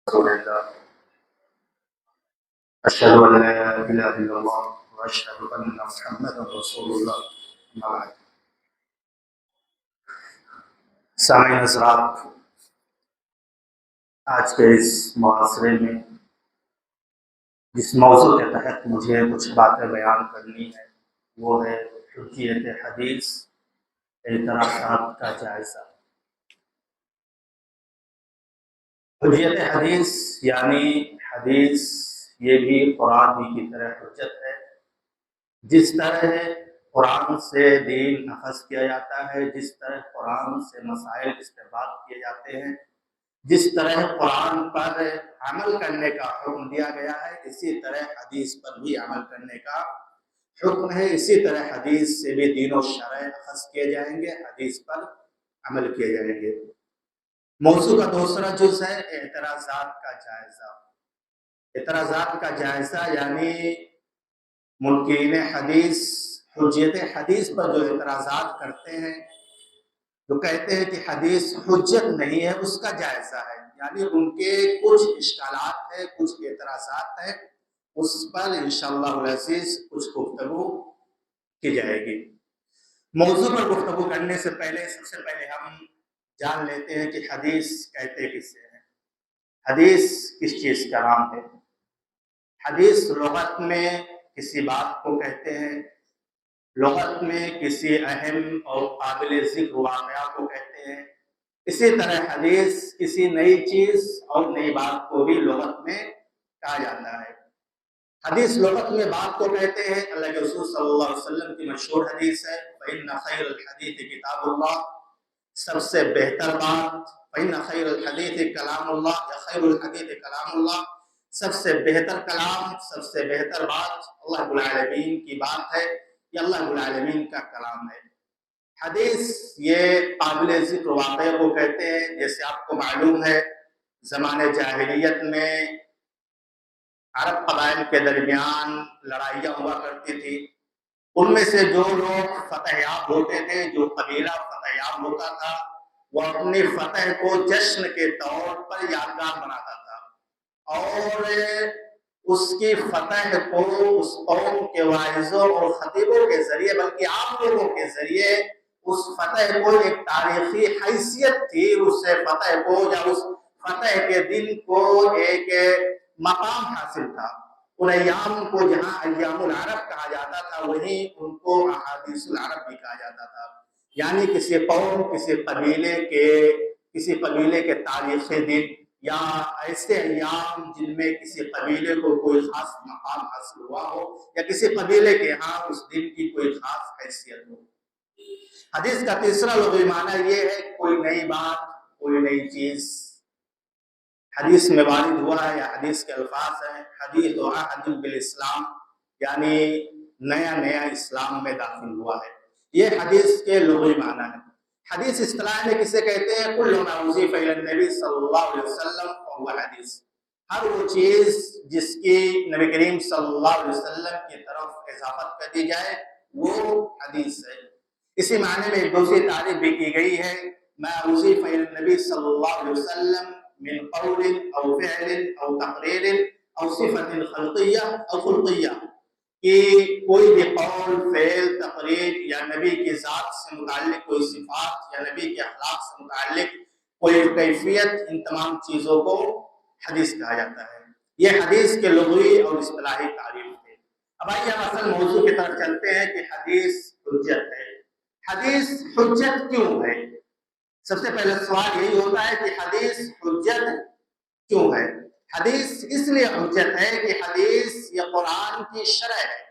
رسول الله أشهد أن لا إله إلا الله وأشهد أن محمدا رسول الله أما بعد سامعین حضرات، آج کے اس معاشرے میں جس موضوع کے تحت مجھے کچھ باتیں بیان کرنی ہے وہ ہے حجیت حدیث، اعتراضات کا جائزہ۔ حجیت حدیث یعنی حدیث یہ بھی قرآن ہی کی طرح حجت ہے۔ جس طرح قرآن سے دین اخذ کیا جاتا ہے، جس طرح قرآن سے مسائل استنباط کیے جاتے ہیں، جس طرح قرآن پر عمل کرنے کا حکم دیا گیا ہے، اسی طرح حدیث پر بھی عمل کرنے کا حکم ہے۔ اسی طرح حدیث سے بھی دین و شرع اخذ کیے جائیں گے، حدیث پر عمل کیے جائیں گے۔ موضوع کا دوسرا جز ہے اعتراضات کا جائزہ۔ اعتراضات کا جائزہ یعنی منکرین حدیث حجیت حدیث پر جو اعتراضات کرتے ہیں، جو کہتے ہیں کہ حدیث حجت نہیں ہے، اس کا جائزہ ہے۔ یعنی ان کے کچھ اشکالات ہیں، کچھ اعتراضات ہیں، اس پر انشاءاللہ العزیز کچھ گفتگو کی جائے گی۔ موضوع پر گفتگو کرنے سے پہلے سب سے پہلے ہم جان لیتے ہیں کہ حدیث کہتے کسے ہیں۔ حدیث کس چیز کا نام ہے؟ حدیث لغت میں کسی بات کو کہتے ہیں، لغت میں کسی اہم اور قابل ذکر واقعہ کو کہتے ہیں۔ اسی طرح حدیث کسی نئی چیز اور نئی بات کو بھی لغت میں کہا جاتا ہے۔ حدیث لغت میں بات کو کہتے ہیں، اللہ کے رسول صلی اللہ علیہ وسلم کی مشہور حدیث ہے فَإِنَّ خَيْرَ الْحَدِيثِ كِتَابُ اللَّهِ، سب سے بہتر بات فَإِنَّ خَيْرَ الْحَدِيثِ كَلَامُ اللَّهِ یا خَيْرُ الْحَدِيثِ كَلَامُ اللَّهِ، سب سے بہتر کلام، سب سے بہتر بات اللہ رب العالمین کی بات ہے، یہ اللہ رب العالمین کا کلام ہے۔ حدیث یہ قابل ذکر واقعے کو کہتے ہیں۔ جیسے آپ کو معلوم ہے زمانے جاہلیت میں عرب قبائل کے درمیان لڑائیاں ہوا کرتی تھی، ان میں سے جو لوگ فتح یاب ہوتے تھے، جو قبیلہ فتح یاب ہوتا تھا، وہ اپنی فتح کو جشن کے طور پر یادگار بناتا تھا، اور اس کی فتح کو اس قوم کے واعظوں اور خطیبوں کے ذریعے بلکہ عام لوگوں کے ذریعے اس فتح کو ایک تاریخی حیثیت تھی، اس فتح کو یا اس فتح کے دن کو ایک مقام حاصل تھا۔ ان ایام کو جہاں ایام العرب کہا جاتا تھا، وہیں ان کو احادیث العرب بھی کہا جاتا تھا۔ یعنی کسی قوم، کسی قبیلے کے تاریخی دن یا ایسے ایام جن میں کسی قبیلے کو کوئی خاص مقام حاصل ہوا ہو یا کسی قبیلے کے ہاں اس دن کی کوئی خاص حیثیت ہو۔ حدیث کا تیسرا لغوی معنی یہ ہے کوئی نئی بات، کوئی نئی چیز۔ حدیث میں وارد ہوا ہے یا حدیث کے الفاظ ہیں حدیث و عہد بالاسلام، یعنی نیا نیا اسلام میں داخل ہوا ہے، یہ حدیث کے لغوی معنی ہے۔ حدیث اصطلاح میں کسے کہتے ہیں؟ کل ما اضیف الی النبی صلی اللہ علیہ وسلم فهو حدیث، ہر وہ چیز جس کی نبی کریم صلی اللہ علیہ وسلم کی طرف اضافت کر دی جائے وہ حدیث ہے۔ اسی معنی میں ایک دوسری تعریف بھی کی گئی ہے، ما اضیف الی النبی صلی اللہ علیہ وسلم من قول او فعل او تقریر او صفت خلقیہ او خلقیہ، کہ کوئی بھی قول، فعل، تقریر یا نبی کی ذات سے متعلق کوئی صفات یا نبی کے اخلاق سے متعلق کوئی کیفیت، ان تمام چیزوں کو حدیث کہا جاتا ہے۔ یہ حدیث کے لغوی اور اصطلاحی تعریف ہے۔ اب آئیے ہم اصل موضوع کی طرف چلتے ہیں کہ حدیث حجت ہے۔ حدیث حجت کیوں ہے؟ سب سے پہلے سوال یہی ہوتا ہے کہ حدیث حجت کیوں ہے؟ حدیث اس لیے حجت ہے کہ حدیث یہ قرآن کی شرح ہے،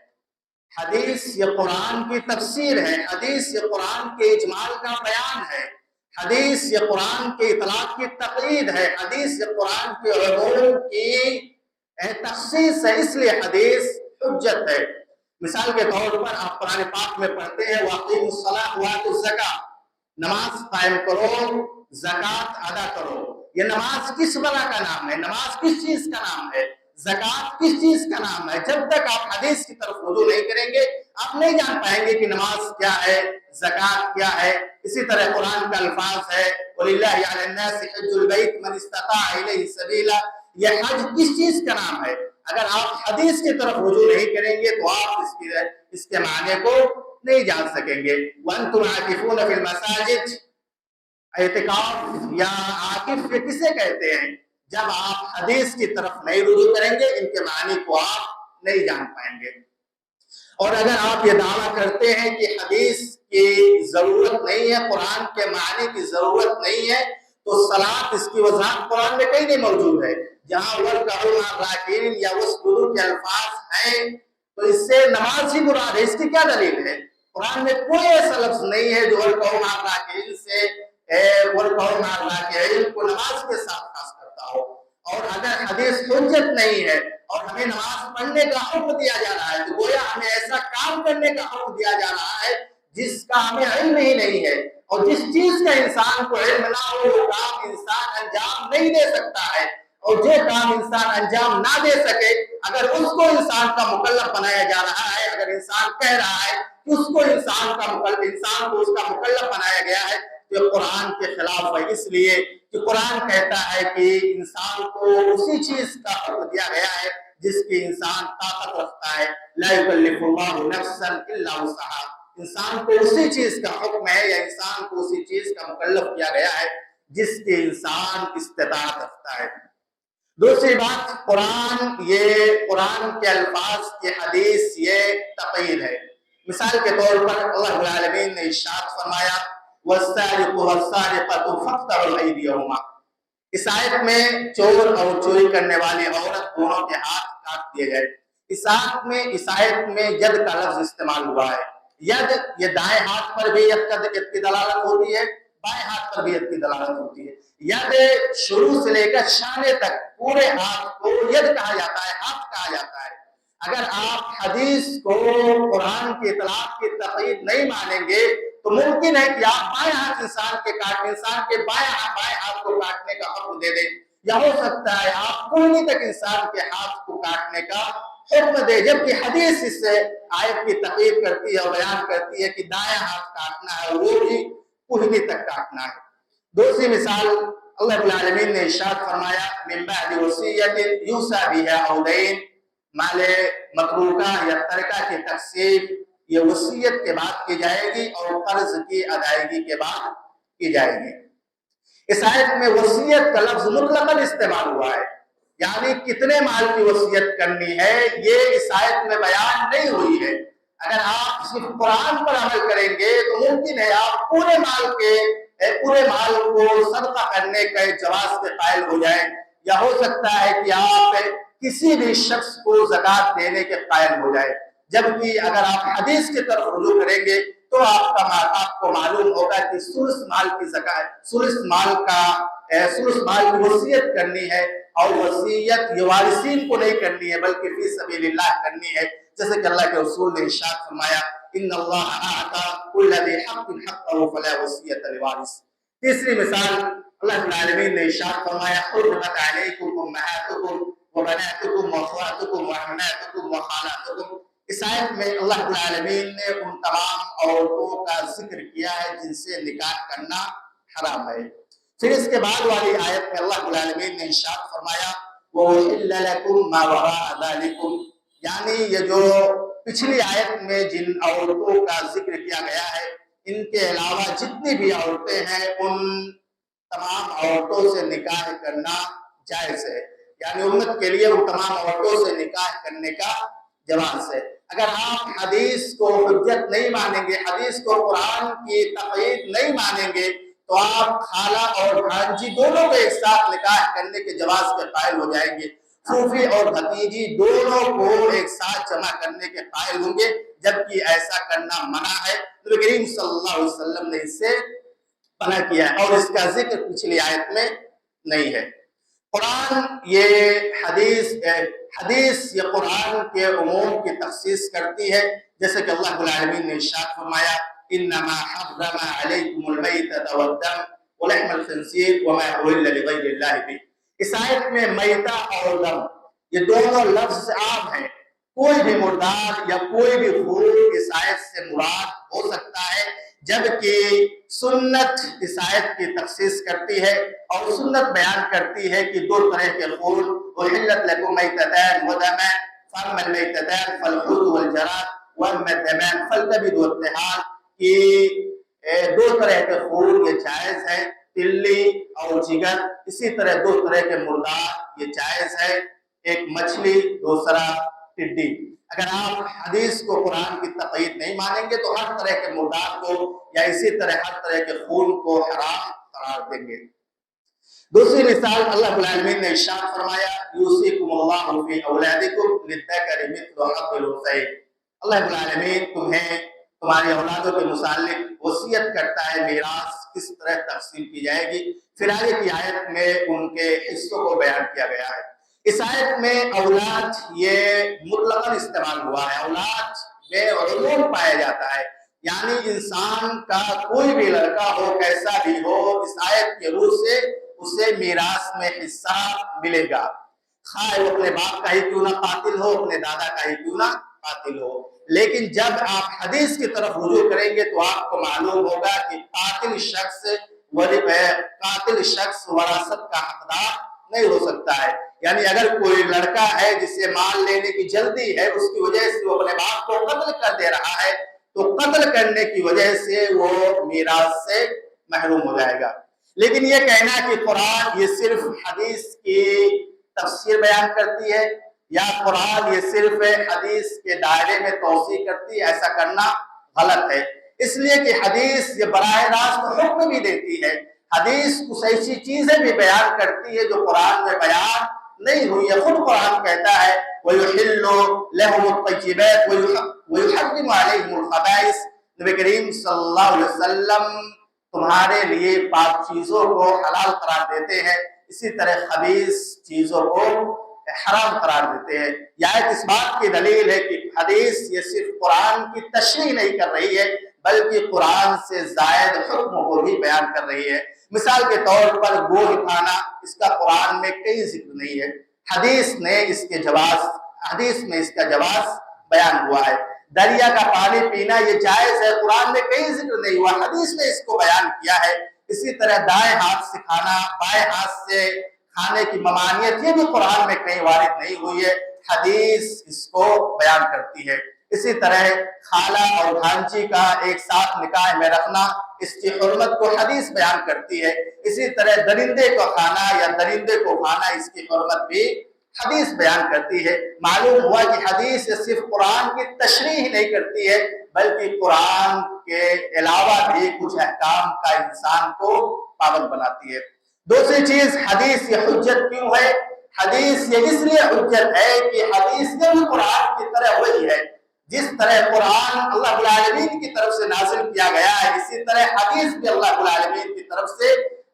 حدیث یہ قرآن کی تفسیر ہے، حدیث یہ قرآن کے اجمال کا بیان ہے، حدیث یہ قرآن کے اطلاق کی تقلید ہے، حدیث یہ قرآن کے علوم کی تخصیص ہے، اس لیے حدیث حجت ہے۔ مثال کے طور پر آپ قرآن پاک میں پڑھتے ہیں وَأَقِیمُوا الصَّلَاةَ وَآتُوا الزَّکَاةَ، نماز قائم کرو، زکوٰۃ ادا کرو۔ یہ نماز کس بلا کا نام ہے؟ نماز کس چیز کا نام ہے؟ زکوٰۃ کس چیز کا نام ہے؟ جب تک آپ حدیث کی طرف رجوع نہیں کریں گے آپ نہیں جان پائیں گے کہ نماز کیا ہے، زکوٰۃ کیا ہے۔ اسی طرح قرآن کا الفاظ ہے وَلِلَّهِ عَلَى النَّاسِ حِجُّ الْبَيْتِ مَنِ اسْتَطَاعَ إِلَيْهِ سَبِيلًا، یہ حج کس چیز کا نام ہے؟ اگر آپ حدیث کی طرف رجوع نہیں کریں گے تو آپ اس کے معنی کو نہیں جان سکیں گے۔ وَأَنْتُمْ عَاكِفُونَ فِي الْمَسَاجِدِ، اعتکاف یا عاکف یہ کسے کہتے ہیں؟ جب آپ حدیث کی طرف نہیں رجوع کریں گے، ان کے معنی کو آپ نہیں جان پائیں گے۔ اور اگر آپ یہ دعویٰ کرتے ہیں کہ حدیث کی ضرورت نہیں ہے، قرآن کے معنی کی ضرورت نہیں ہے، تو صلاۃ اس کی وضاحت قرآن میں کہیں نہیں موجود ہے۔ جہاں وَارْكَعُوا مَعَ الرَّاكِعِينَ یا وَاسْجُدُوا کے الفاظ ہیں تو اس سے نماز ہی مراد ہے۔ اس کی کیا دلیل ہے؟ قرآن میں کوئی ایسا لفظ نہیں ہے جو وَارْكَعُوا مَعَ الرَّاكِعِينَ سے وَارْكَعُوا مَعَ الرَّاكِعِينَ کو نماز کے ساتھ خاص کرتا ہو۔ اور اگر حدیث حجت نہیں ہے اور ہمیں نماز پڑھنے کا حکم دیا جا رہا ہے تو گویا ہمیں ایسا کام کرنے کا حکم دیا جا رہا ہے جس کا ہمیں علم ہی نہیں ہے، اور جس چیز کا انسان کو علم نہ ہو وہ کام انسان انجام نہیں دے سکتا ہے، اور جو کام انسان انجام نہ دے سکے اگر اس کو انسان کا مکلف بنایا جا رہا ہے، اگر انسان کہہ رہا ہے کہ اس کو انسان کو اس کا مکلف بنایا گیا ہے، یہ قرآن کے خلاف ہے۔ اس لیے کہ قرآن کہتا ہے کہ انسان کو اسی چیز کا حکم دیا گیا ہے جس کی انسان طاقت رکھتا ہے۔ لا یکلف اللہ نفسا الا وسعها، انسان کو اسی چیز کا حکم ہے یا انسان کو اسی چیز کا مکلف کیا گیا ہے جس کی انسان استطاعت رکھتا ہے۔ دوسری بات، قرآن کے الفاظ کی حدیث یہ تقید ہے۔ مثال کے طور پر اللہ رب العالمین نے ارشاد فرمایا وَالسَّارِقُ وَالسَّارِقَةُ فَاقْطَعُوا أَيْدِيَهُمَا، اس آیت میں چور اور چوری کرنے والی عورت دونوں کے ہاتھ کاٹ دیے گئے۔ اس آیت میں ید کا لفظ استعمال ہوا ہے۔ ید یہ دائیں ہاتھ پر بھی ید کی دلالت ہوتی ہے، بائیں ہاتھ پر بھی ید کی دلالت ہوتی ہے۔ ید شروع سے لے کر شانے تک پورے ہاتھ کو ید کہا جاتا ہے، ہاتھ کہا جاتا ہے۔ اگر آپ حدیث کو قرآن کی اطلاق کی تقید نہیں مانیں گے تو ممکن ہے کہ آپ بائیں ہاتھ انسان کے بائیں ہاتھ کو کاٹنے کا حکم دے دیں، یا ہو سکتا ہے آپ کوہنی تک انسان کے ہاتھ کو کاٹنے کا حکم دے، جبکہ حدیث اس سے آیت کی تقید کرتی ہے اور بیان کرتی ہے کہ دائیں ہاتھ کاٹنا ہے، وہ بھی کوہنی تک کاٹنا ہے۔ دوسری مثال، اللہ رب العالمین نے ارشاد فرمایا من بعد وصیۃ یوصی بہا او دین، مال متروکہ یا ترکہ کی تقسیم یہ وصیت کے بعد کی جائے گی اور قرض کی ادائیگی کے بعد کی جائے گی۔ اس آیت میں وصیت کا لفظ مطلقاً استعمال ہوا ہے، یعنی کتنے مال کی وصیت کرنی ہے یہ اس آیت میں بیان نہیں ہوئی ہے۔ اگر آپ صرف قرآن پر عمل کریں گے تو ممکن ہے آپ پورے مال کو صدقہ کرنے کا جواز کے قائل ہو جائیں، یا ہو سکتا ہے کہ آپ کسی بھی شخص کو زکوٰۃ دینے کے قائل ہو جائے، جبکہ اگر آپ حدیث کی طرف رجوع کریں گے تو آپ کو معلوم ہوگا کہ ثلث مال کی زکوٰۃ، ثلث مال کی وصیت کرنی ہے، اور وصیت یہ وارثین کو نہیں کرنی ہے بلکہ فی سبیل اللہ کرنی ہے، جیسے کہ اللہ کے رسول نے ارشاد فرمایا ان اللہ اعطى كل ذي حق حقه فلا وصیۃ لوارث۔ تیسری مثال، اللہ رب العالمین نے ارشاد فرمایا حرمت علیکم امہاتکم وبناتکم واخواتکم وعماتکم وخالاتکم۔ اس آیت میں اللہ رب العالمین نے ان تمام عورتوں کا ذکر کیا ہے جن سے نکاح کرنا حرام ہے۔ پھر اس کے بعد والی آیت میں اللہ رب العالمین نے ارشاد فرمایا وَأُحِلَّ لَكُم مَّا وَرَاءَ ذَلِكُمْ، یعنی یہ جو پچھلی آیت میں جن عورتوں کا ذکر کیا گیا ہے ان کے علاوہ جتنی بھی عورتیں ہیں ان تمام عورتوں سے نکاح کرنا جائز ہے، یعنی امت کے لیے ان تمام عورتوں سے نکاح کرنے کا جواز ہے۔ اگر آپ حدیث کو حجت نہیں مانیں گے، حدیث کو قرآن کی تقید نہیں مانیں گے تو آپ خالہ اور بھانجی دونوں کو ایک ساتھ نکاح کرنے کے جواز کے قائل ہو جائیں گے، پھوپھی اور بھتیجی دونوں کو ایک ساتھ جمع کرنے کے قائل ہوں گے، جبکہ ایسا کرنا منع ہے۔ نبی کریم صلی اللہ علیہ وسلم نے اس سے منع کیا ہے اور اس کا ذکر پچھلی آیت میں نہیں ہے۔ قرآن یہ حدیث یہ قرآن کے عموم کی تخصیص کرتی ہے، جیسے کہ اللہ رب العالمین نے ارشاد فرمایا انما حرم علیکم المیتۃ والدم ولحم الخنزیر وما اہل لغیر اللہ بہ۔ اس آیت میں میتہ اور دم یہ دونوں لفظ عام ہیں، کوئی بھی مردار یا کوئی بھی خون اس آیت سے مراد ہو سکتا ہے، جبکہ سنت اس آیت کی تخصیص کرتی ہے اور سنت بیان کرتی ہے کہ دو طرح کے خون احلت لکم میتتان ودمان فاما المیتتان فالحوت والجراد واما الدمان فالکبد والطحال کہ دو طرح کے خون یہ جائز ہے، تلی اور جگر، اسی طرح دو طرح کے مردار یہ جائز ہے، ایک مچھلی دوسرا ٹڈی۔ اگر آپ حدیث کو قرآن کی تقید نہیں مانیں گے تو ہر طرح کے مردار کو یا اسی طرح ہر طرح کے خون کو حرام قرار دیں گے۔ دوسری مثال اللہ رب العالمین نے ارشاد فرمایا یوصیکم اللہ فی اولادکم للذکر مثل حظ الانثیین۔ اللہ رب العالمین تمہیں تمہاری اولادوں کے متعلق وصیت کرتا ہے میراث کس طرح تقسیم کی جائے گی۔ پھر آگے کی آیت میں ان کے حصوں کو بیان کیا گیا ہے۔ اس آیت میں اولاد یہ مطلقاً استعمال ہوا ہے، اولاد میں عموم پایا جاتا ہے، یعنی انسان کا کوئی بھی لڑکا ہو کیسا بھی ہو اس آیت کے روح سے اسے میراث میں حصہ ملے گا، خواہ وہ اپنے باپ کا ہی کیوں نہ قاتل ہو، اپنے دادا کا ہی کیوں نہ قاتل ہو۔ لیکن جب آپ حدیث کی طرف رجوع کریں گے تو آپ کو معلوم ہوگا کہ قاتل شخص وراثت کا حقدار نہیں ہو سکتا ہے، یعنی اگر کوئی لڑکا ہے جسے مال لینے کی جلدی ہے، اس کی وجہ سے وہ اپنے باپ کو قتل کر دے رہا ہے، تو قتل کرنے کی وجہ سے وہ میراث سے محروم ہو جائے گا۔ لیکن یہ کہنا کہ قرآن یہ صرف حدیث کی تفسیر بیان کرتی ہے یا قرآن یہ صرف حدیث کے دائرے میں توسیع کرتی ہے، ایسا کرنا غلط ہے، اس لیے کہ حدیث یہ براہ راست حکم بھی دیتی ہے، حدیث کچھ ایسی چیزیں بھی بیان کرتی ہے جو قرآن میں بیان نہیں ہوئی ہے۔ خود قرآن کہتا ہے وَيُحِلُّ لَهُمُ الطَّيِّبَاتِ وَيُحَرِّمُ عَلَيْهِمُ الْخَبَائِثَ۔ نبی کریم صلی اللہ علیہ وسلم تمہارے لیے پاک چیزوں کو حلال قرار دیتے ہیں، اسی طرح خبیث چیزوں کو حرام قرار دیتے ہیں۔ یہ اس بات کی دلیل ہے کہ حدیث یہ صرف قرآن کی تشریح نہیں کر رہی ہے بلکہ قرآن سے زائد حکم کو بھی بیان کر رہی ہے۔ مثال کے طور پر گوشت کھانا، اس کا قرآن میں کئی ذکر نہیں ہے، حدیث میں اس کا جواز بیان ہوا ہے۔ دریا کا پانی پینا یہ جائز ہے، قرآن میں کئی ذکر نہیں ہوا، حدیث میں اس کو بیان کیا ہے۔ اسی طرح دائیں ہاتھ سے کھانا، بائیں ہاتھ سے کھانے کی ممانعت یہ بھی قرآن میں کہیں وارد نہیں ہوئی ہے، حدیث اس کو بیان کرتی ہے۔ اسی طرح خالہ اور بھانجی کا ایک ساتھ نکاح میں رکھنا، اس کی حرمت کو حدیث بیان کرتی ہے۔ اسی طرح درندے کو کھانا یا درندے کو کھانا، اس کی حرمت بھی حدیث بیان کرتی ہے۔ معلوم ہوا کہ حدیث صرف قرآن کی تشریح نہیں کرتی ہے بلکہ قرآن کے علاوہ بھی کچھ احکام کا انسان کو پابند بناتی ہے۔ دوسری چیز حدیث یہ حجت کیوں ہے؟ حدیث یہ اس لیے حجت ہے کہ حدیث یہ بھی قرآن کی طرح وہی ہے، جس طرح قرآن اللہ رب العالمین کی طرف سے نازل کیا گیا ہے اسی طرح حدیث بھی اللہ رب العالمین کی طرف سے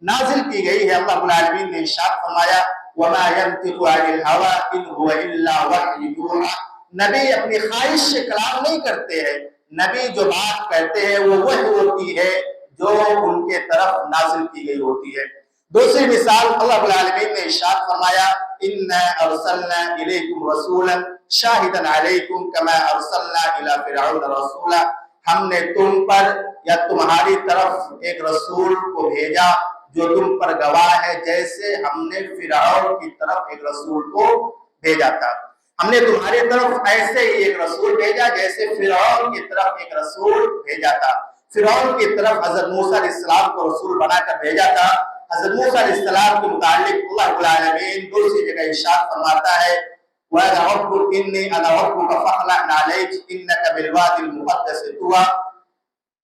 نازل کی گئی ہے۔ اللہ رب العالمین نے ارشاد فرمایا وَمَا يَنْطِقُ عَنِ الْهَوَىٰ إِنْ هُوَ إِلَّا وَحْيٌ يُوحَىٰ۔ نبی اپنی خواہش سے کلام نہیں کرتے ہیں، نبی جو بات کہتے ہیں وہ وحی ہوتی ہے جو ان کے طرف نازل کی گئی ہوتی ہے۔ دوسری مثال اللہ رب العالمین نے ارشاد فرمایا إِنَّا أَرْسَلْنَا إِلَيْكُمْ رَسُولًا شَاهِدًا عَلَيْكُمْ كَمَا أَرْسَلْنَا إِلَىٰ فِرْعَوْنَ رَسُولًا۔ ہم نے تم پر یا تمہاری طرف ایک رسول کو بھیجا جو تم پر گواہ ہے، جیسے ہم نے فرعون کی طرف ایک رسول کو بھیجا تھا۔ ہم نے تمہاری طرف ایسے ہی ایک رسول بھیجا جیسے فرعون کی طرف ایک رسول بھیجا تھا۔ فرعون کی طرف حضرت موسیٰ علیہ السلام کو رسول بنا کر بھیجا تھا۔ حضرت موسیٰ علیہ السلام کے متعلق اللہ رب العالمین دوسری جگہ ارشاد فرماتا ہے وَأَنَا رَبُّكَ إِنِّي أَنَا رَبُّكَ فَاخْلَعْ عَلَيْكَ إِنَّكَ بِالْوَادِ الْمُقَدَّسِ طُوًى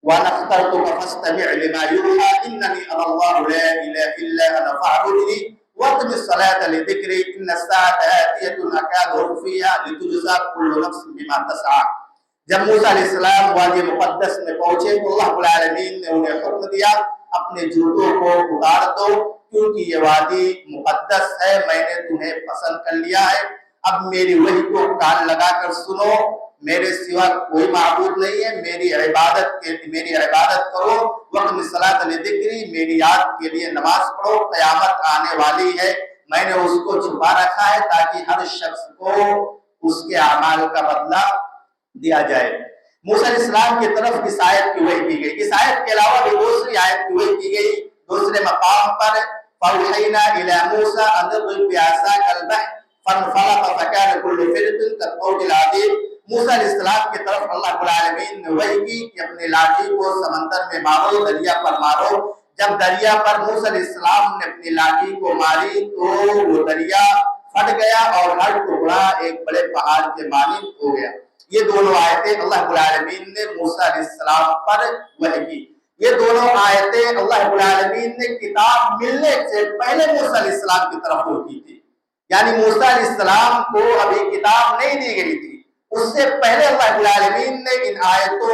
وَأَنَا اخْتَرْتُكَ فَاسْتَمِعْ لِمَا يُوحَىٰ إِنَّنِي أَنَا اللَّهُ لَا إِلَٰهَ إِلَّا أَنَا فَاعْبُدْنِي وَأَقِمِ الصَّلَاةَ لِذِكْرِي إِنَّ السَّاعَةَ آتِيَةٌ أَكَادُ أُخْفِيهَا لِتُجْزَىٰ كُلُّ نَفْسٍ بِمَا تَسْعَىٰ۔ جب موسیٰ علیہ السلام وادی مقدس میں پہنچے تو اللہ رب العالمین نے انہیں حکم دیا اپنے جوتوں کو اتار دو کیونکہ یہ وادی مقدس ہے، میں نے تمہیں پسند کر لیا ہے، اب میری وحی کو کان لگا کر سنو، میرے سوا کوئی معبود نہیں ہے، میری عبادت کرو، وقم الصلاۃ لذکری، میری یاد کے لیے نماز پڑھو، قیامت آنے والی ہے، میں نے اس کو چھپا رکھا ہے تاکہ ہر شخص کو اس کے اعمال کا بدلہ دیا جائے۔ موسیٰ علیہ السلام کی طرف اس آیت کی وحی کی گئی۔ اس آیت کے علاوہ بھی دوسری آیت کی وحی کی گئی دوسرے مقام پر، فَأَوْحَيْنَا إِلَى مُوسَىٰ أَنِ اضْرِب بِّعَصَاكَ الْبَحْرَ فَانْفَلَقَ فَكَانَ كُلُّ فِرْقٍ كَالطَّوْدِ الْعَظِيمِ۔ موسیٰ علیہ السلام کی طرف اللہ رب العالمین نے وحی کی کہ اپنی لاٹھی کو سمندر میں مارو، دریا پر مارو۔ جب دریا پر موسیٰ علیہ السلام نے اپنی لاٹھی کو ماری تو وہ دریا پھٹ گیا اور ہر ٹکڑا ایک بڑے پہاڑ کے مانند ہو گیا۔ یہ دونوں آیتیں اللہ رب العالمین نے موسیٰ علیہ السلام پر وحی کی۔ یہ دونوں آیتیں اللہ رب العالمین نے کتاب ملنے سے پہلے موسیٰ علیہ السلام کی طرف وحی کی تھی، یعنی موسیٰ علیہ السلام کو ابھی کتاب نہیں دی گئی تھی، اس سے پہلے اللہ رب العالمین نے ان آیتوں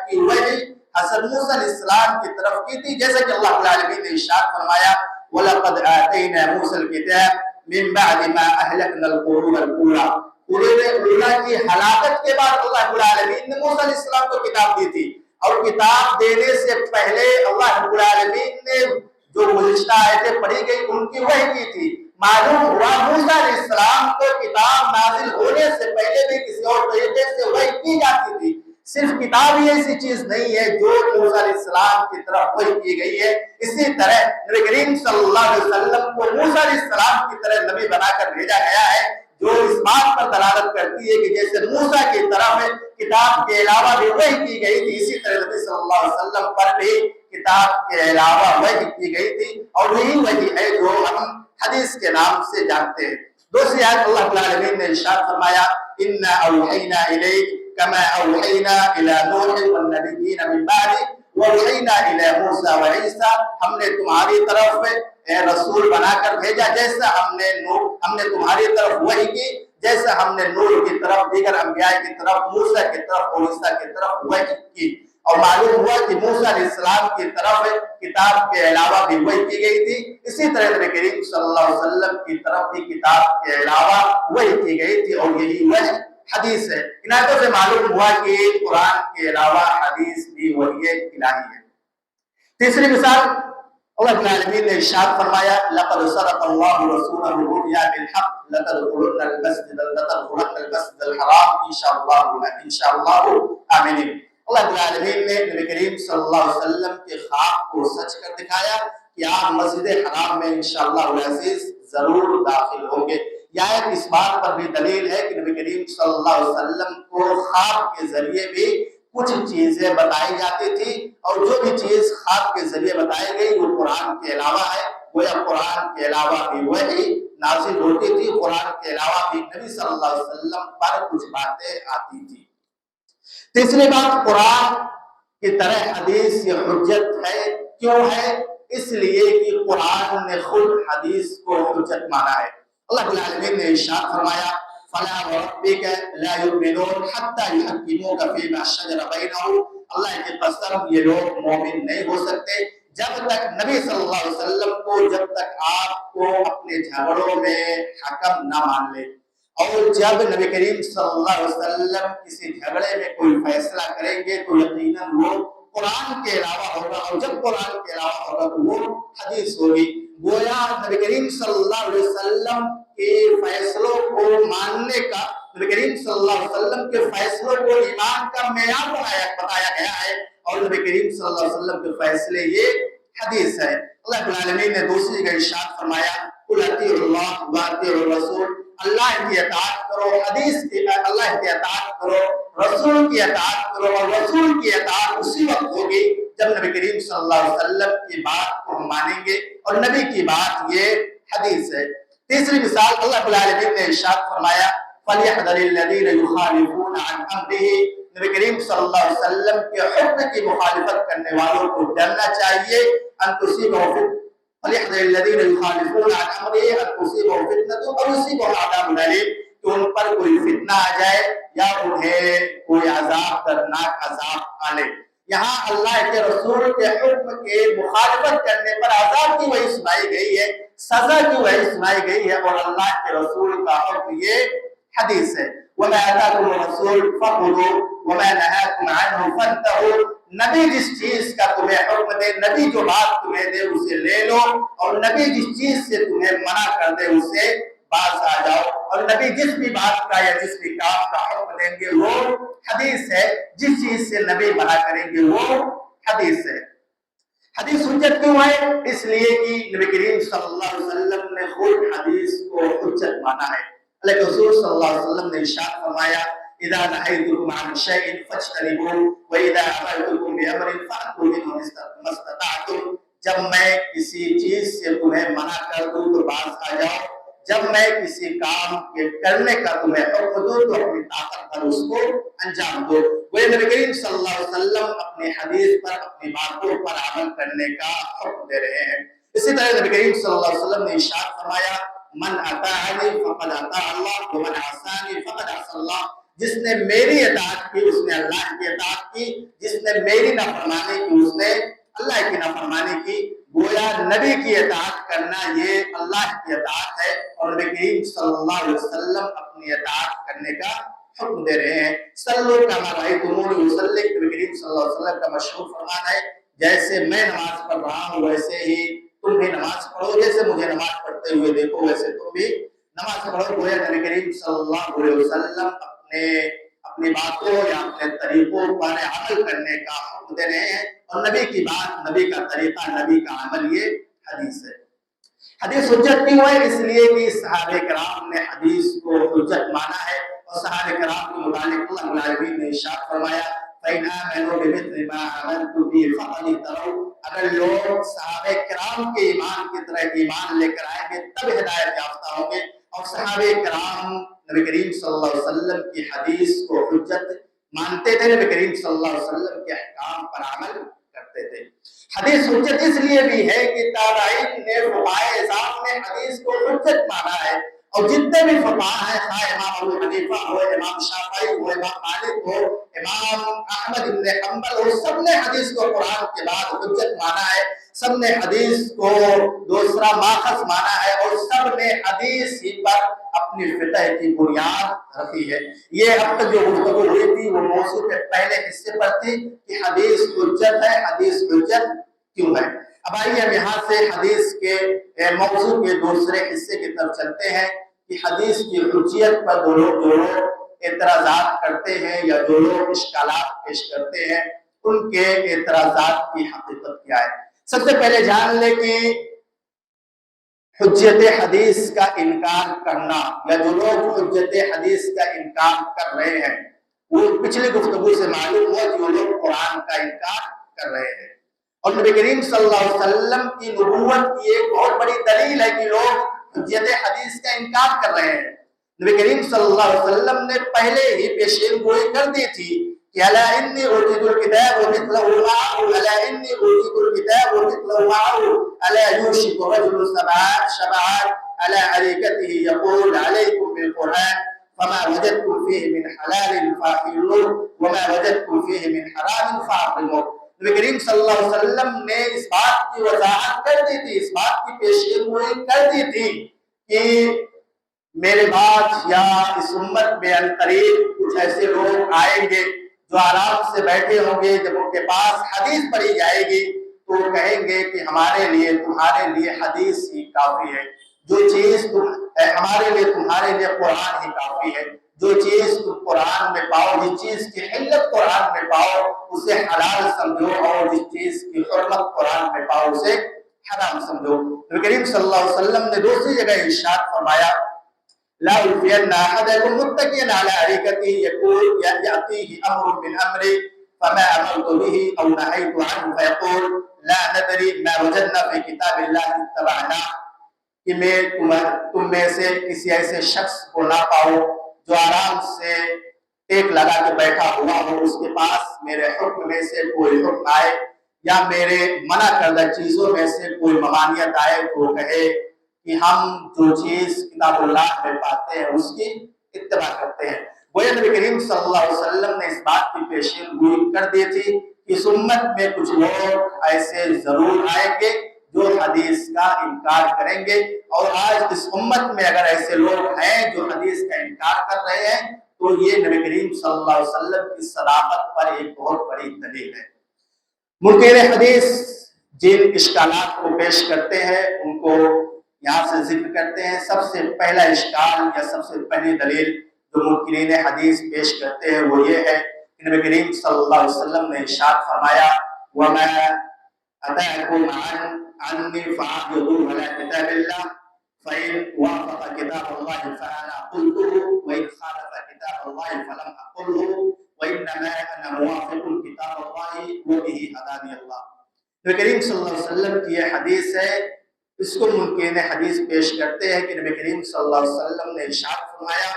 کی وحی حضرت موسیٰ علیہ السلام کی طرف کی تھی، جیسا کہ اللہ رب العالمین نے ارشاد فرمایا وَلَقَدْ آتَيْنَا مُوسَى الْكِتَابَ مِن بَعْدِ مَا أَهْلَكْنَا الْقُرُونَ الْأُولَىٰ۔ قرون اولیٰ کی ہلاکت کے بعد اللہ رب العالمین نے موسیٰ علیہ السلام کو کتاب دی تھی، اور کتاب دینے سے پہلے اللہ رب العالمین نے جو گزشتہ آیتیں پڑھی گئی ان کی وحی کی تھی۔ معلوم ہوا موسیٰ علیہ السلام کو کتاب نازل ہونے سے پہلے بھی کسی اور طریقے سے وحی کی جاتی تھی۔ صرف کتاب ہی ایسی چیز نہیں ہے جو موسیٰ علیہ السلام کی طرف وحی کی گئی ہے، اسی طرح نبی کریم صلی اللہ علیہ وسلم کو موسیٰ علیہ السلام کی طرح نبی بنا کر بھیجا گیا ہے، جو اس بات پر دلالت کرتی ہے کہ جیسے موسیٰ کی طرف کتاب کے علاوہ بھی وحی کی گئی تھی، اسی طرح نبی صلی اللہ علیہ وسلم پر بھی کتاب کے علاوہ وحی کی گئی تھی، اور یہی وحی ہے جو ہم حدیث کے نام سے جانتے ہیں۔ دوسری آیت اللہ رب العالمین نے ارشاد فرمایا اِنَّا أَوْحَيْنَا إِلَيْكَ كَمَا أَوْحَيْنَا إِلَى نُوحٍ وَالنَّبِيِّينَ مِن بَعْدِهِ وَأَوْحَيْنَا إِلَى مُوسَىٰ وَعِيسَىٰ۔ ہم نے تمہاری طرف رسول بنا کر بھیجا، جیسا ہم نے تمہاری طرف وحی کی، جیسا ہم نے نوح کی طرف، دیگر انبیاء کی طرف، موسیٰ کی طرف اور عیسیٰ کی طرف وحی کی۔ اور معلوم ہوا کہ موسیٰ علیہ السلام کی طرف کتاب کے علاوہ بھی وحی کی گئی تھی، اسی طرح نبی کریم صلی اللہ علیہ وسلم کی طرف بھی کتاب کے علاوہ وحی کی گئی تھی، اور یہی وحی حدیث ہے۔ ان آیتوں سے معلوم ہوا کہ قرآن کے علاوہ حدیث بھی وحی الہی ہے۔ تیسری مثال اللہ رب العالمین نے ارشاد فرمایا لَقَدْ صَدَقَ اللَّهُ رَسُولَهُ الرُّؤْيَا بِالْحَقِّ لَتَدْخُلُنَّ الْمَسْجِدَ الْحَرَامَ إِنْ شَاءَ اللَّهُ آمِنِينَ۔ اللہ رب العالمین نے نبی کریم صلی اللہ علیہ وسلم کے خواب کو سچ کر دکھایا کہ آپ مسجد حرام میں انشاءاللہ العزیز ضرور داخل ہوں گے۔ یہ آیت اس بات پر بھی دلیل ہے کہ نبی کریم صلی اللہ علیہ وسلم کو خواب کے ذریعے بھی کچھ چیزیں بتائی جاتی تھی، اور جو بھی چیز خواب کے ذریعے بتائی گئی وہ قرآن کے علاوہ ہے، گویا قرآن کے علاوہ بھی وحی نازل ہوتی تھی، قرآن کے علاوہ بھی نبی صلی اللہ علیہ وسلم پر کچھ باتیں آتی تھی۔ تیسری بات، قرآن کی طرح حدیث یہ حجت ہے، کیوں ہے؟ اس لیے کہ قرآن نے خود حدیث کو حجت مانا ہے۔ اللہ رب العالمین نے ارشاد فرمایا فَلَا وَرَبِّكَ لَا يُؤْمِنُونَ حَتَّىٰ يُحَكِّمُوكَ فِيمَا شَجَرَ بَيْنَهُمْ۔ اللہ کی قسم یہ لوگ مومن نہیں ہو سکتے جب تک نبی صلی اللہ علیہ وسلم کو، جب تک آپ کو اپنے جھگڑوں میں حکم نہ مان لے۔ اور جب نبی کریم صلی اللہ علیہ وسلم کسی جھگڑے میں کوئی فیصلہ کریں گے تو یقیناً وہ قرآن کے علاوہ ہوگا، اور جب قرآن کے علاوہ ہوگا تو وہ حدیث ہوگی۔ گویا نبی کریم صلی اللہ علیہ وسلم کے فیصلوں کو ماننے کا، نبی کریم صلی اللہ علیہ وسلم کے فیصلوں کو ایمان کا معیار بتایا گیا ہے، اور نبی کریم صلی اللہ علیہ وسلم کے فیصلے یہ حدیث ہے۔ اللہ رب العالمین نے دوسری کا ارشاد فرمایا قُلْ اطیعوا اللَّهَ وَاطیعوا الرَّسُولَ۔ اللہ کی اطاعت کرو، اللہ کی اطاعت کرو، رسول کی اطاعت کرو، اور رسول کی اطاعت اسی وقت ہوگی جب نبی کریم صلی اللہ علیہ وسلم کی بات کو ہم مانیں گے، اور نبی کی بات یہ حدیث ہے۔ تیسری مثال اللہ رب العالمین نے ارشاد فرمایا فَلْيَحْذَرِ الَّذِينَ يُخَالِفُونَ عَنْ أَمْرِهِ۔ نبی کریم صلی اللہ علیہ وسلم کے حکم کی مخالفت کرنے والوں کو ڈرنا چاہیے أَن تُصِيبَهُمْ فَلْيَحْذَرِ الَّذِينَ يُخَالِفُونَ عَنْ أَمْرِهِ أَن تُصِيبَهُمْ فِتْنَةٌ أَوْ يُصِيبَهُمْ عَذَابٌ أَلِيمٌ، کہ ان پر کوئی فتنہ آ جائے یا انہیں کوئی عذاب، دردناک عذاب آ لے۔ یہاں اللہ کے رسول کے حکم کے مخالفت کرنے پر عذاب کی وحی سنائی گئی ہے، سزا کی وحی سنائی گئی ہے، اور اللہ کے رسول کا حکم یہ حدیث ہے وَمَا آتَاكُمُ الرَّسُولُ فَخُذُوهُ وَمَا نَهَاكُمْ عَنْهُ فَانْتَهُوا۔ نبی جس چیز کا تمہیں حکم دے، نبی جو بات تمہیں دے اسے لے لو، اور نبی جس چیز سے تمہیں منع کر دے اسے باز آ جاؤ. اور نبی جس بھی بات کا یا جس بھی کام کا حکم دیں گے وہ حدیث ہے، جس چیز سے نبی منع کریں گے وہ حدیث ہے. حدیث حجت کیوں ہے؟ اس لیے کہ نبی کریم صلی اللہ علیہ وسلم نے خود حدیث کو حجت مانا ہے. اللہ حضور صلی اللہ علیہ وسلم نے ارشاد فرمایا اذا نهيتكم عن شيء فاجتنبوه واذا امرتكم بامر فاتوا منه ما استطعتم. جب میں کسی چیز سے تمہیں منع کر دوں تو باز آ جاؤ، جب میں کسی کام کے کرنے کا تمہیں حکم دوں تو اپنی طاقت پر اس کو انجام دو. وہ نبی کریم صلی اللہ علیہ وسلم اپنی حدیث پر، اپنی باتوں پر عمل کرنے کا حکم دے رہے ہیں. اسی طرح نبی کریم صلی اللہ علیہ وسلم نے ارشاد فرمایا من اطاعنی فقد اطاع اللہ ومن عصانی فقد عصى اللہ. جس نے میری اطاعت کی اس نے اللہ کی اطاعت کی، جس نے میری نافرمانی کی اس نے اللہ کی نافرمانی کی. گویا نبی کی اطاعت کرنا یہ اللہ کی اطاعت ہے، اور نبی کریم صلی اللہ علیہ وسلم اپنی اطاعت کرنے کا حکم دے رہے ہیں. صلو کما رأیتمونی اصلی. نبی کریم صلی اللہ علیہ وسلم کا مشہور فرمان ہے جیسے میں نماز پڑھ رہا ہوں ویسے ہی تم بھی نماز پڑھو، جیسے مجھے نماز پڑھتے ہوئے دیکھو ویسے تم بھی نماز پڑھو. گویا نبی کریم صلی اللہ علیہ وسلم اپنی باتوں یا اپنے طریقوں پر عمل کرنے کا حکم دے رہے ہیں، اور نبی کی بات، نبی کا طریقہ، نبی کا عمل یہ حدیث ہے. حدیث حجت کیوں ہے؟ اس لیے کہ صحابہ کرام نے حدیث کو حجت مانا ہے، اور صحابہ کرام کے متعلق اللہ رب العالمین نے ارشاد فرمایا فَإِنْ آمَنُوا بِمِثْلِ مَا آمَنْتُم بِهِ فَقَدِ اهْتَدَوْا. اگر لوگ صحابہ کرام کے ایمان کی طرح ایمان لے کر آئیں گے تب ہدایت یافتہ ہوں گے. اور صحابہ کرام نبی کریم صلی اللہ علیہ وسلم کی حدیث کو حجت مانتے تھے، نبی کریم صلی اللہ علیہ وسلم کے احکام پر عمل کرتے تھے. حدیث حجت اس لیے بھی ہے کہ تابعین نے، فقہائے اعظام نے حدیث کو حجت مانا ہے، اور جتنے بھی فقہاء ہیں، خواہ امام ابو حنیفہ ہو، امام شافعی ہو، امام مالک ہو، امام احمد بن حنبل ہو، سب نے حدیث کو قرآن کے بعد حجت مانا ہے. سب نے حدیث کو دوسرا ماخذ مانا ہے، اور سب نے حدیث ہی پر اپنی فقہ کی بنیاد رکھی ہے. یہ اب تک جو گفتگو ہوئی تھی وہ موضوع کے پہلے حصے پر تھی کہ حدیث حجت ہے، حدیث حجت کیوں ہے. اب آئیے ہم یہاں سے حدیث کے موضوع کے دوسرے حصے کی طرف چلتے ہیں کہ حدیث کی حجیت پر جو لوگ اعتراضات کرتے ہیں یا جو لوگ اشکالات پیش کرتے ہیں ان کے اعتراضات کی حقیقت کیا ہے. سب سے پہلے جان لیں کہ حجت حدیث کا انکار کرنا، یا جو لوگ حجت حدیث کا انکار کر رہے ہیں، وہ پچھلی گفتگو سے معلوم ہوا کہ وہ لوگ قرآن کا انکار کر رہے ہیں. اور نبی کریم صلی اللہ علیہ وسلم کی نبوت کی ایک بہت بڑی دلیل ہے کہ لوگ حجت حدیث کا انکار کر رہے ہیں. نبی کریم صلی اللہ علیہ وسلم نے پہلے ہی پیشین گوئی کر دی تھی کہ الا انی اوتیت الکتاب ومثلہ معه، الا انی اوتیت الکتاب ومثلہ معه، الا یوشک رجل شبعان على اريكته يقول عليكم بالقرآن فما وجدتم فيه من حلال فاحلوه وما وجدتم فيه من حرام فحرموه. نبی کریم صلی اللہ علیہ وسلم نے اس بات کی وضاحت کر دی تھی، اس بات کی پیشین گوئی کر دی تھی کہ میرے بعد یا اس امت میں عنقریب کچھ ایسے لوگ آئیں گے جو آرام سے بیٹھے ہوں گے، جب ان کے پاس حدیث پڑھی جائے گی تو وہ کہیں گے کہ ہمارے لیے تمہارے لیے حدیث ہی کافی ہے، جو چیز ہمارے لیے تمہارے لیے قرآن ہی کافی ہے، جو چیز تم قرآن میں پاؤ، جس چیز کی حلت قرآن میں پاؤ اسے حلال سمجھو، اور جس چیز کی حرمت قرآن میں پاؤ اسے حرام سمجھو. نبی کریم صلی اللہ علیہ وسلم نے دوسری جگہ ارشاد فرمایا لا يلفين احدكم متكئا على اريكته يقول ياتيه امر من امري فما امرت به او نهيت عنه فيقول لا ندري ما وجدنا في كتاب الله اتبعناه. کہ میں تم میں سے کسی ایسے شخص کو نہ پاؤ جو آرام سے ٹیک لگا کے بیٹھا ہوا ہو، اس کے پاس میرے حکم میں سے کوئی حکم آئے یا میرے منع کردہ چیزوں میں سے کوئی ممانعت آئے تو وہ کہے کہ ہم جو چیز کتاب اللہ میں پاتے ہیں اس کی اتباع کرتے ہیں. گویا نبی کریم صلی اللہ علیہ وسلم نے اس بات کی پیشین گوئی کر دی تھی کہ اس امت میں کچھ لوگ ایسے ضرور آئیں گے جو حدیث کا انکار کریں گے، اور آج اس امت میں اگر ایسے لوگ ہیں جو حدیث کا انکار کر رہے ہیں تو یہ نبی کریم صلی اللہ علیہ وسلم کی صداقت پر ایک بہت بڑی دلیل ہے. منکر حدیث جن اشکالات کو پیش کرتے ہیں ان کو یہاں سے ذکر کرتے ہیں۔ سب سے پہلا اشکال یا سب سے پہلی دلیل جو منکرین حدیث پیش کرتے ہیں وہ یہ ہے کہ نبی کریم صلی اللہ علیہ وسلم نے ارشاد فرمایا وَمَا أَتَاكُمْ عَنِّي فَعَبِدُوا عَلَى كِتَابِ اللَّهِ فَإِنْ وَافَقَ كِتَابَ اللَّهِ فَأَنَا قُلْتُهُ وَإِنْ خَالَفَ كِتَابَ اللَّهِ فَلَمْ أَقُلْهُ وَإِنَّمَا أَنَا مُوَافِقٌ كِتَابَ اللَّهِ وَبِهِ هَدَانِيَ اللَّهُ۔ نبی کریم صلی اللہ علیہ وسلم کی یہ حدیث ہے، اس کو منکرین حدیث پیش کرتے ہیں کہ نبی کریم صلی اللہ علیہ وسلم نے ارشاد فرمایا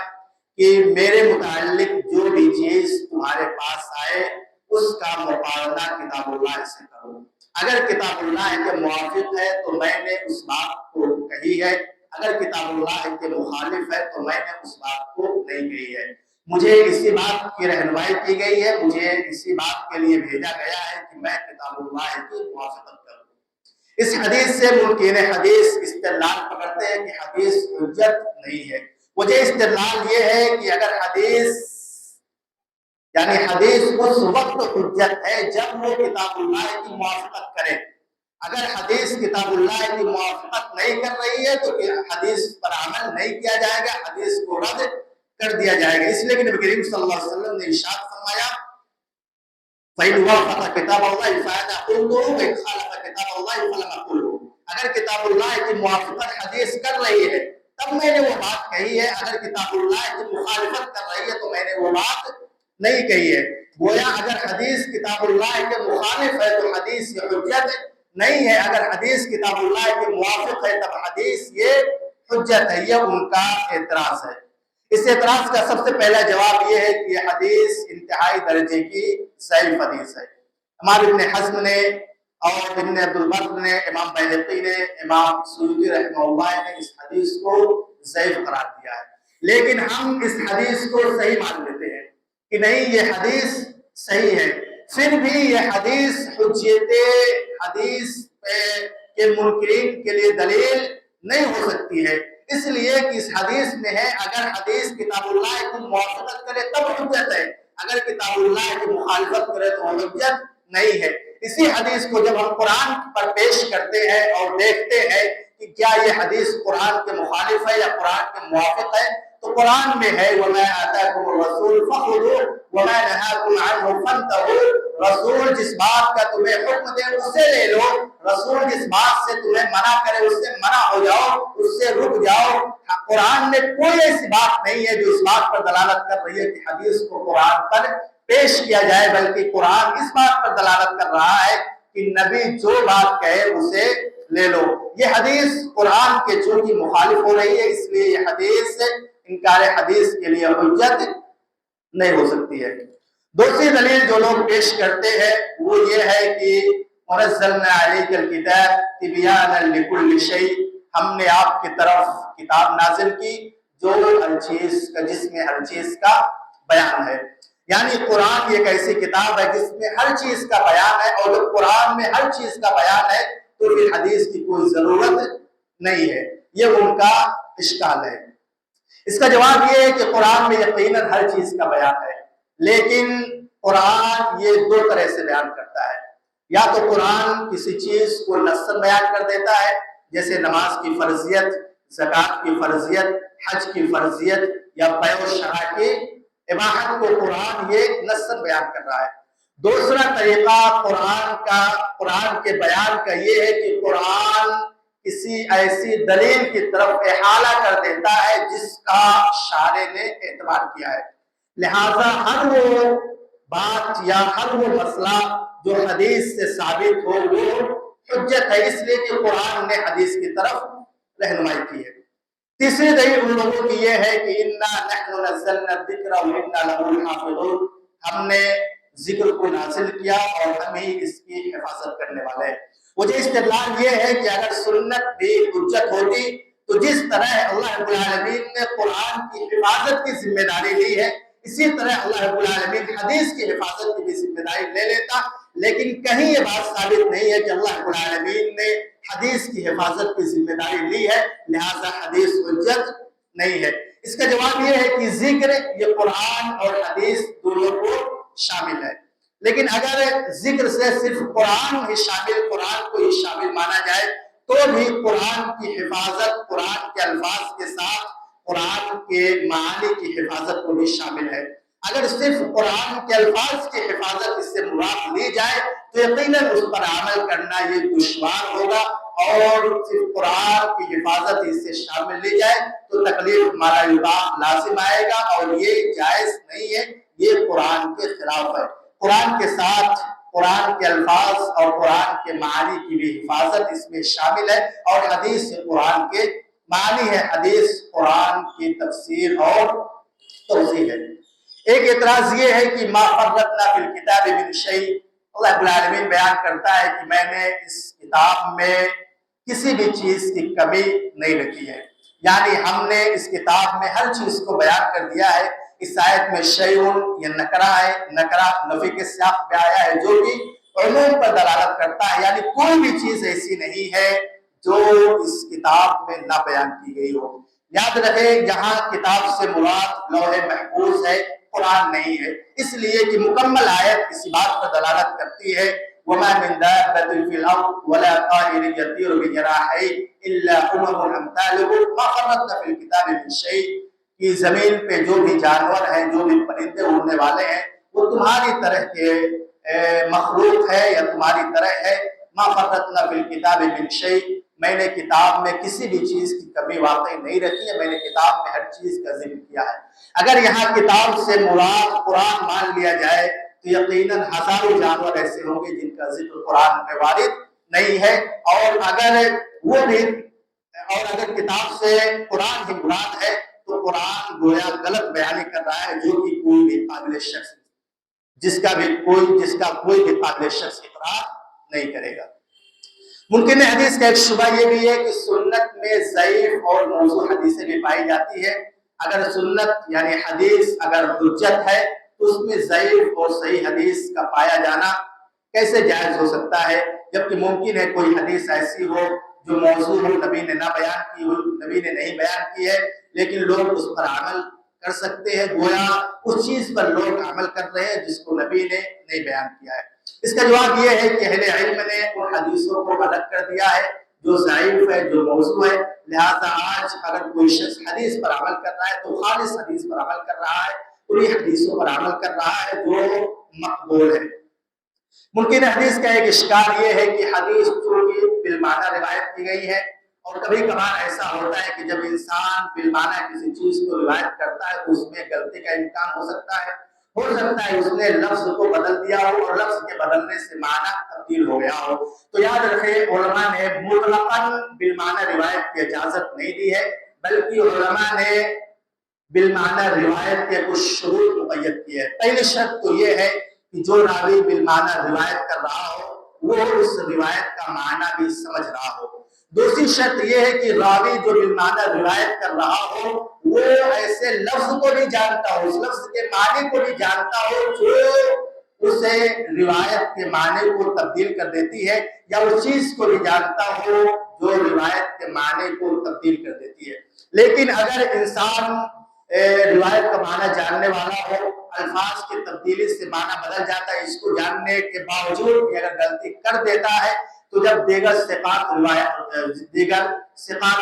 کہ میرے متعلق جو بھی چیز تمہارے پاس آئے اس کا مقابلہ کتاب اللہ سے کرو۔ اگر کتاب اللہ کے موافق ہے تو میں نے اس بات کو کہی ہے، اگر کتاب اللہ کے مخالف ہے تو میں نے اس بات کو نہیں کہی ہے۔ مجھے اسی بات کی رہنمائی کی گئی ہے، مجھے اسی بات کے لیے بھیجا گیا ہے کہ میں کتاب اللہ کی موافقت کروں۔ اس حدیث سے منکرین حدیث استدلال پکڑتے ہیں کہ حدیث حجت نہیں ہے۔ وجہ استدلال یہ ہے کہ اگر حدیث اس وقت حجت ہے جب وہ کتاب اللہ کی موافقت کرے۔ اگر حدیث کتاب اللہ کی موافقت نہیں کر رہی ہے تو حدیث پر عمل نہیں کیا جائے گا، حدیث کو رد کر دیا جائے گا۔ اس لیے کہ نبی کریم صلی اللہ علیہ وسلم نے ارشاد فرمایا فَإِنْ وَافَقَ كِتَابَ اللَّهِ فَأَنَا قُلْتُهُ وَإِنْ خَالَفَ كِتَابَ اللَّهِ فَلَمْ أَقُلْهُ۔ اگر کتاب اللہ کی موافقت حدیث کر رہی ہے تب میں نے وہ بات کہی ہے، اگر کتاب اللہ کی مخالفت کر رہی ہے تو میں نے وہ بات نہیں کہی ہے۔ گویا اگر حدیث کتاب اللہ کے مخالف ہے تو حدیث یہ حجت نہیں ہے، اگر حدیث کتاب اللہ کے موافق ہے تب حدیث یہ حجت ہے۔ یہ ان کا اعتراض ہے۔ اس اعتراض کا سب سے پہلا جواب یہ ہے کہ یہ حدیث انتہائی درجے کی ضعیف حدیث ہے۔ امام ابن حزم نے اور ابن عبد البر نے، امام بیہقی نے، امام سیوطی رحمہ اللہ نے اس حدیث کو ضعیف قرار دیا ہے، لیکن ہم اس حدیث کو صحیح مان لیتے ہیں کہ نہیں یہ حدیث صحیح ہے۔ پھر بھی یہ حدیث حجت حدیث کے منکرین کے لیے دلیل نہیں ہو سکتی ہے، اس لیے کہ اس حدیث میں ہے اگر حدیث کتاب اللہ کی موافقت کرے تب حجت ہے، اگر کتاب اللہ کی مخالفت کرے تو حجت نہیں ہے۔ اسی حدیث کو جب ہم قرآن پر پیش کرتے ہیں اور دیکھتے ہیں کہ کیا یہ حدیث قرآن کے مخالف ہے یا قرآن کے موافق ہے تو قرآن میں ہے وَمَا آتَاكُمُ الرَّسُولُ فَخُذُوهُ وَمَا نَهَاكُمْ عَنْهُ فَانْتَهُوا۔ رسول جس بات کا تمہیں حکم دے اسے لے لو، رسول جس بات سے تمہیں منع کرے اس سے منع ہو جاؤ، اس سے رک جاؤ۔ قرآن میں کوئی ایسی بات نہیں ہے جو اس بات پر دلالت کر رہی ہے کہ حدیث کو قرآن پر پیش کیا جائے، بلکہ قرآن اس بات پر دلالت کر رہا ہے کہ نبی جو بات کہے اسے لے لو۔ یہ حدیث قرآن کے چونکہ مخالف ہو رہی ہے، اس لیے یہ حدیث انکار حدیث کے لیے حجت نہیں ہو سکتی ہے۔ دوسری دلیل جو لوگ پیش کرتے ہیں وہ یہ ہے کہ وَنَزَّلْنَا عَلَيْكَ الْكِتَابَ تِبْيَانًا لِكُلِّ شَيْءٍ، ہم نے آپ کی طرف کتاب نازل کی جو ہر چیز کا جس میں ہر چیز کا بیان ہے۔ یعنی قرآن ایک ایسی کتاب ہے جس میں ہر چیز کا بیان ہے، اور جب قرآن میں ہر چیز کا بیان ہے تو پھر حدیث کی کوئی ضرورت نہیں ہے۔ یہ ان کا اشکال ہے۔ اس کا جواب یہ ہے کہ قرآن میں یقیناً ہر چیز کا بیان ہے، لیکن قرآن یہ دو طرح سے بیان کرتا ہے۔ یا تو قرآن کسی چیز کو نصاً بیان کر دیتا ہے، جیسے نماز کی فرضیت، زکوٰۃ کی فرضیت، حج کی فرضیت یا بیع و شراء کی اباحت کو قرآن یہ نصاً بیان کر رہا ہے۔ دوسرا طریقہ قرآن کے بیان کا یہ ہے کہ قرآن کسی ایسی دلیل کی طرف احالہ کر دیتا ہے جس کا شارع نے اعتبار کیا ہے، لہذا ہر وہ بات یا ہر وہ مسئلہ جو حدیث سے ثابت ہو وہ حجت ہے، اس لیے کہ قرآن نے حدیث کی طرف رہنمائی کی ہے۔ تیسری دلیل ان لوگوں کی یہ ہے کہ اِنَّا نَحْنُ نَزَّلْنَا الذِّكْرَ وَإِنَّا لَهُ لَحَافِظُونَ، ہم نے ذکر کو نازل کیا اور ہم ہی اس کی حفاظت کرنے والے ہیں۔ مجھے استدلال یہ ہے کہ اگر سنت بھی حجت ہوتی تو جس طرح اللہ رب العالمین نے قرآن کی حفاظت کی ذمہ داری لی ہے، اسی طرح اللہ رب العالمین حدیث کی حفاظت کی بھی ذمہ داری لے لیتا، لیکن کہیں یہ بات ثابت نہیں ہے کہ اللہ رب العالمین نے حدیث کی حفاظت کی ذمہ داری لی ہے، لہذا حدیث حجت نہیں ہے۔ اس کا جواب یہ ہے کہ ذکر یہ قرآن اور حدیث دونوں کو شامل ہے، لیکن اگر ذکر سے صرف قرآن کو ہی شامل مانا جائے تو بھی قرآن کی حفاظت قرآن کے الفاظ کے ساتھ قرآن کے معانی کی حفاظت کو بھی شامل ہے۔ اگر صرف قرآن کے الفاظ کی حفاظت اس سے مراد لی جائے تو یقیناً اس پر عمل کرنا یہ دشوار ہوگا، اور صرف قرآن کی حفاظت اس سے شامل لی جائے تو تکلیف مالا لازم آئے گا، اور یہ جائز نہیں ہے، یہ قرآن کے خلاف ہے۔ قرآن کے ساتھ قرآن کے الفاظ اور قرآن کے معانی کی بھی حفاظت اس میں شامل ہے، اور حدیث سے قرآن کے معنی ہے، حدیث قرآن کی تفسیر اور توضیح ہے۔ ایک اعتراض یہ ہے کہ ما فرطنا فی الکتاب من شیء، اللہ رب العالمین بیان کرتا ہے کہ میں نے اس کتاب میں کسی بھی چیز کی کمی نہیں رکھی ہے، یعنی ہم نے اس کتاب میں ہر چیز کو بیان کر دیا ہے۔ اس آیت میں شیء یہ نکرہ ہے، نکرہ نفی کے سیاق میں آیا ہے جو کہ عموم پر دلالت کرتا ہے، یعنی کوئی بھی چیز ایسی نہیں ہے جو اس کتاب میں نہ بیان کی گئی ہو۔ یاد رکھیں یہاں کتاب سے مراد لوح محفوظ ہے، قرآن نہیں ہے، اس لیے کہ مکمل آیت اسی بات پر دلالت کرتی ہے وَمَا مِن دَابَّةٍ فِي الْأَرْضِ وَلَا طَائِرٍ يَطِيرُ بِجَنَاحَيْهِ إِلَّا أُمَمٌ أَمْثَالُكُم مَّا فَرَّطْنَا فِي الْكِتَابِ مِن شَيْءٍ، کہ زمین پہ جو بھی جانور ہیں، جو بھی پرندے اڑنے والے ہیں، وہ تمہاری طرح کے مخلوق ہے یا تمہاری طرح ہے۔ مَا فَرَّطْنَا فِي الْكِتَابِ مِن شَيْءٍ، میں نے کتاب میں کسی بھی چیز کی کمی واقع نہیں رکھی ہے، میں نے کتاب میں ہر چیز کا ذکر کیا ہے۔ اگر یہاں کتاب سے مراد قرآن مان لیا جائے تو یقیناً ہزاروں جانور ایسے ہوں گے جن کا ذکر قرآن میں وارد نہیں ہے، اور اگر کتاب سے قرآن ہی مراد ہے تو قرآن گویا غلط بیانی کر رہا ہے، جو کہ کوئی بھی قابل شخص جس کا کوئی بھی قابل شخص اقرار نہیں کرے گا۔ ممکن حدیث کا ایک شبہ یہ بھی ہے کہ سنت میں ضعیف اور موضوع حدیثیں بھی پائی جاتی ہے۔ اگر سنت یعنی حدیث اگر حجت ہے تو اس میں ضعیف اور صحیح حدیث کا پایا جانا کیسے جائز ہو سکتا ہے، جبکہ ممکن ہے کوئی حدیث ایسی ہو جو موضوع ہو، نبی نے نہ بیان کی ہو، نبی نے نہیں بیان کی ہے، لیکن لوگ اس پر عمل کر سکتے ہیں، گویا اس چیز پر لوگ عمل کر رہے ہیں جس کو نبی نے نہیں بیان کیا ہے۔ اس کا جواب یہ ہے کہ اہل علم نے ان حدیثوں کو الگ کر دیا ہے جو ضعیف ہے، جو موضوع ہے، لہذا آج اگر کوئی شخص حدیث پر عمل کر رہا ہے تو خالص حدیث پر عمل کر رہا ہے، انہی حدیثوں پر عمل کر رہا ہے جو مقبول ہے۔ ممکن حدیث کا ایک اشکال یہ ہے کہ حدیث چونکہ بالمعنی روایت کی گئی ہے، اور کبھی کبھار ایسا ہوتا ہے کہ جب انسان بالمعنی کسی چیز کو روایت کرتا ہے تو اس میں غلطی کا امکان ہو سکتا ہے اس نے لفظ کو بدل دیا ہو اور لفظ کے بدلنے سے معنی تبدیل ہو گیا ہو۔ تو یاد رکھیں علماء نے مطلقاً بالمعنی روایت کی اجازت نہیں دی ہے، بلکہ علماء نے بالمعنی روایت کے کچھ شروط مقید کیے ہیں۔ پہلی شرط تو یہ ہے کہ جو راوی بالمعنی روایت کر رہا ہو وہ اس روایت کا معنی بھی سمجھ رہا ہو۔ دوسری شرط یہ ہے کہ راوی جو بالمعنی روایت کر رہا ہو وہ ایسے لفظ کو بھی جانتا ہو، اس لفظ کے معنی کو بھی جانتا ہو جو اسے روایت کے معنی کو تبدیل کر دیتی ہے، یا اس چیز کو بھی جانتا ہو جو روایت کے معنی کو تبدیل کر دیتی ہے۔ لیکن اگر انسان روایت کا معنی جاننے والا ہو، الفاظ کی تبدیلی سے معنی بدل جاتا ہے، اس کو جاننے کے باوجود بھی اگر غلطی کر دیتا ہے تو جب دیگر ثقات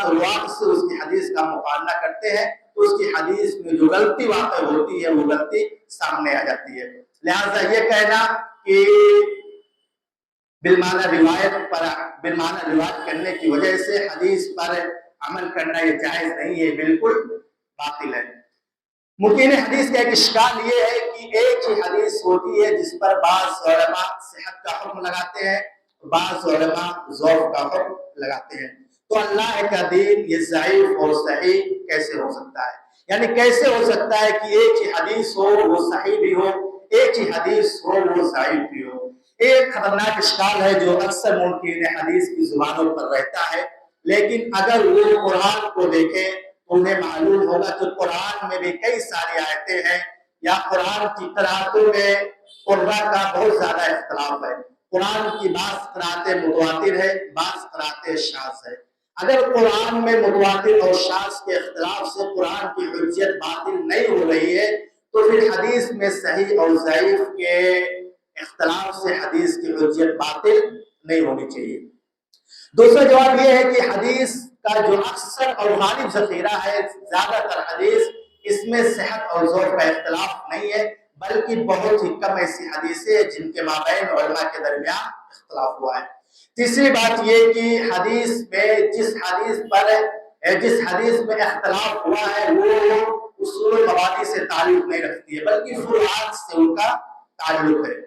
روات سے اس کی حدیث کا مقابلہ کرتے ہیں تو اس کی حدیث میں جو غلطی واقع ہوتی ہے وہ غلطی سامنے آ جاتی ہے۔ لہذا یہ کہنا کہ بالمعنی روایت کرنے کی وجہ سے حدیث پر عمل کرنا یہ جائز نہیں ہے، بالکل باطل ہے۔ ممکن حدیث کا ایک اشکال یہ ہے کہ ایک ہی حدیث ہوتی ہے جس پر بعض علماء صحت کا حکم لگاتے ہیں، بعض علماء ضعف کا حکم لگاتے ہیں، تو اللہ کا دین یہ ضعیف اور صحیح کیسے ہو سکتا ہے؟ یعنی کیسے ہو سکتا ہے کہ ایک ہی حدیث ہو وہ صحیح بھی ہو، ایک ہی حدیث ہو وہ ضعیف بھی ہو؟ ایک خطرناک اشکال ہے جو اکثر منکرین حدیث کی زبانوں پر رہتا ہے، لیکن اگر وہ قرآن کو دیکھیں تو انہیں معلوم ہوگا کہ قرآن میں بھی کئی ساری آیتیں ہیں یا قرآن کی قرأتوں میں قرآن کا بہت زیادہ اختلاف ہے۔ قرآن کی بعض قرأتیں متواتر ہے، بعض قرأتیں شاذ ہے۔ اگر قرآن میں متواتر اور شاذ کے اختلاف سے قرآن کی حجت باطل نہیں ہو رہی ہے تو پھر حدیث میں صحیح اور ضعیف کے اختلاف سے حدیث کی حجت باطل نہیں ہونی چاہیے۔ دوسرا جواب یہ ہے کہ حدیث کا جو اکثر اور غالب ذخیرہ ہے، زیادہ تر حدیث، اس میں صحت اور ذوق کا اختلاف نہیں ہے، بلکہ بہت ہی کم ایسی حدیثیں ہیں جن کے مابین علماء کے درمیان اختلاف ہوا ہے۔ تیسری بات یہ کہ حدیث میں جس حدیث میں اختلاف ہوا ہے وہ اصول مبادی سے تعلق نہیں رکھتی ہے، بلکہ فروعات سے ان کا تعلق ہے۔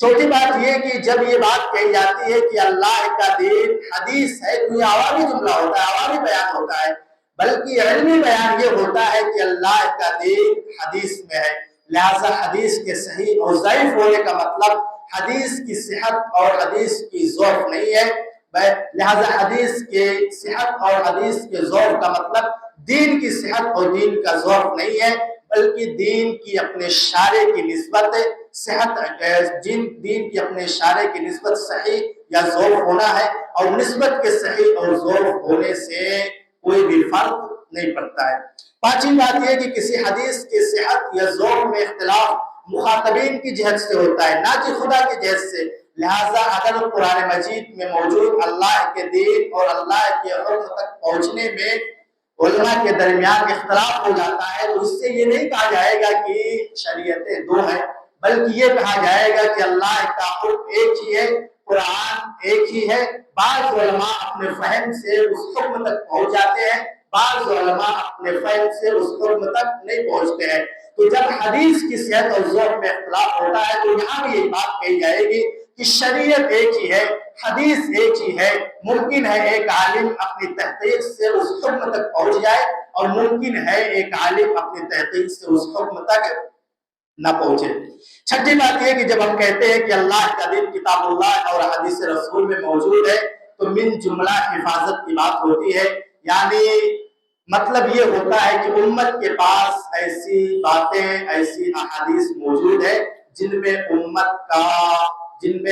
چوتھی بات یہ کہ جب یہ بات کہی جاتی ہے کہ اللہ کا دین حدیث ہے تو یہ عوامی جملہ ہوتا ہے، عوامی بیان ہوتا ہے، بلکہ علمی بیان یہ ہوتا ہے کہ اللہ کا دین حدیث میں ہے۔ لہذا حدیث کے صحیح اور ضعیف ہونے کا مطلب حدیث کی صحت اور حدیث کی ضعف نہیں ہے، لہذا حدیث کے صحت اور حدیث کے ضعف کا مطلب دین کی صحت اور دین کا ضعف نہیں ہے، بلکہ دین کی اپنے شارع کی نسبت صحت، دین کی اپنے شارع کی نسبت صحیح یا ضعف ہونا ہے، اور نسبت کے صحیح اور ضعف ہونے سے کوئی بھی فرق نہیں پڑتا ہے۔ پانچویں بات یہ کہ کسی حدیث کی صحت یا ضعف میں اختلاف مخاطبین کی جہت سے ہوتا ہے، نہ کہ خدا کی جہت سے۔ لہذا اگر قرآن مجید میں موجود اللہ کے دین اور اللہ کے حکم تک پہنچنے میں علماء کے درمیان اختلاف ہو جاتا ہے تو اس سے یہ نہیں کہا جائے گا کہ شریعتیں دو ہیں، بلکہ یہ کہا جائے گا کہ اللہ کا حکم ایک ہی ہے، قرآن ایک ہی ہے۔ بعض علماء اپنے فہم سے اس حکم تک پہنچ جاتے ہیں، بعض علماء اپنے فہم سے اس حکم تک نہیں پہنچتے ہیں۔ تو جب حدیث کی صحت اور ضعف میں اختلاف ہوتا ہے تو یہاں بھی یہ بات کہی جائے گی کہ شریعت ایک ہی ہے، حدیث ایک ہی ہے۔ ممکن ہے ایک عالم اپنی تحقیق سے اس حکم تک پہنچ جائے، اور ممکن ہے ایک عالم اپنی تحقیق سے اس حکم تک نہ پہنچے۔ چھٹی بات یہ کہ جب ہم کہتے ہیں کہ اللہ کا دین کتاب اللہ اور حدیث رسول میں موجود ہے تو من جملہ حفاظت کی بات ہوتی ہے، یعنی مطلب یہ ہوتا ہے کہ امت کے پاس ایسی باتیں، ایسی احادیث موجود ہے جن میں امت کا، جن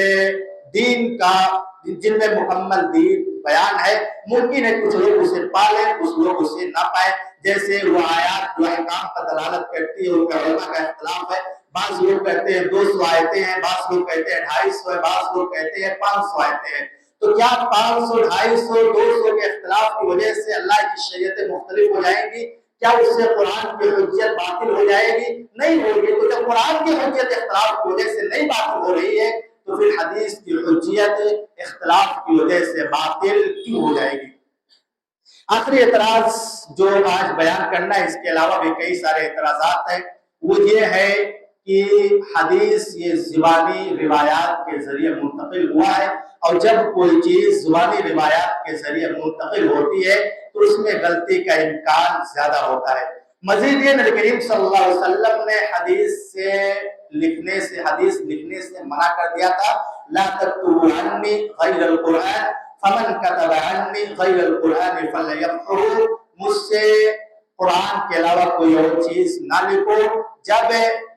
میں مکمل دین بیان ہے۔ ممکن ہے کچھ لوگ اسے پالیں، کچھ لوگ اسے نہ پائیں، جیسے وہ آیات جو احکام پر دلالت کرتی ہے ان کا علماء کا اختلاف ہے۔ بعض لوگ کہتے ہیں 200 آیتیں ہیں، بعض لوگ کہتے ہیں 250 ہے، بعض لوگ کہتے ہیں 500 آیتیں ہیں۔ تو کیا 500، 250، 200 کے اختلاف کی وجہ سے اللہ کی شریعتیں مختلف ہو جائیں گی؟ کیا اس سے قرآن کی حجت باطل ہو جائے گی؟ نہیں ہوگی۔ تو جب قرآن کی حجت اختلاف کی وجہ سے نہیں باطل ہو رہی ہے تو پھر حدیث کی حجت اختلاف کی وجہ سے باطل کیوں ہو جائے گی؟ آخری اعتراض جو آج بیان کرنا ہے، اس کے علاوہ بھی کئی سارے اعتراضات ہیں، وہ یہ ہے کہ حدیث یہ زبانی روایات کے ذریعے منتقل ہوا ہے، اور جب کوئی چیز زبانی روایات کے ذریعے منتقل ہوتی ہے تو اس میں غلطی کا امکان زیادہ ہوتا ہے۔ مزید یہ نبی کریم صلی اللہ علیہ وسلم نے حدیث لکھنے سے منع کر دیا تھا، لا تكتبوا عني غیر القرآن فمن كتب عني غیر القرآن فليمحه، مجھ سے قرآن کے علاوہ کوئی اور چیز نہ لکھو،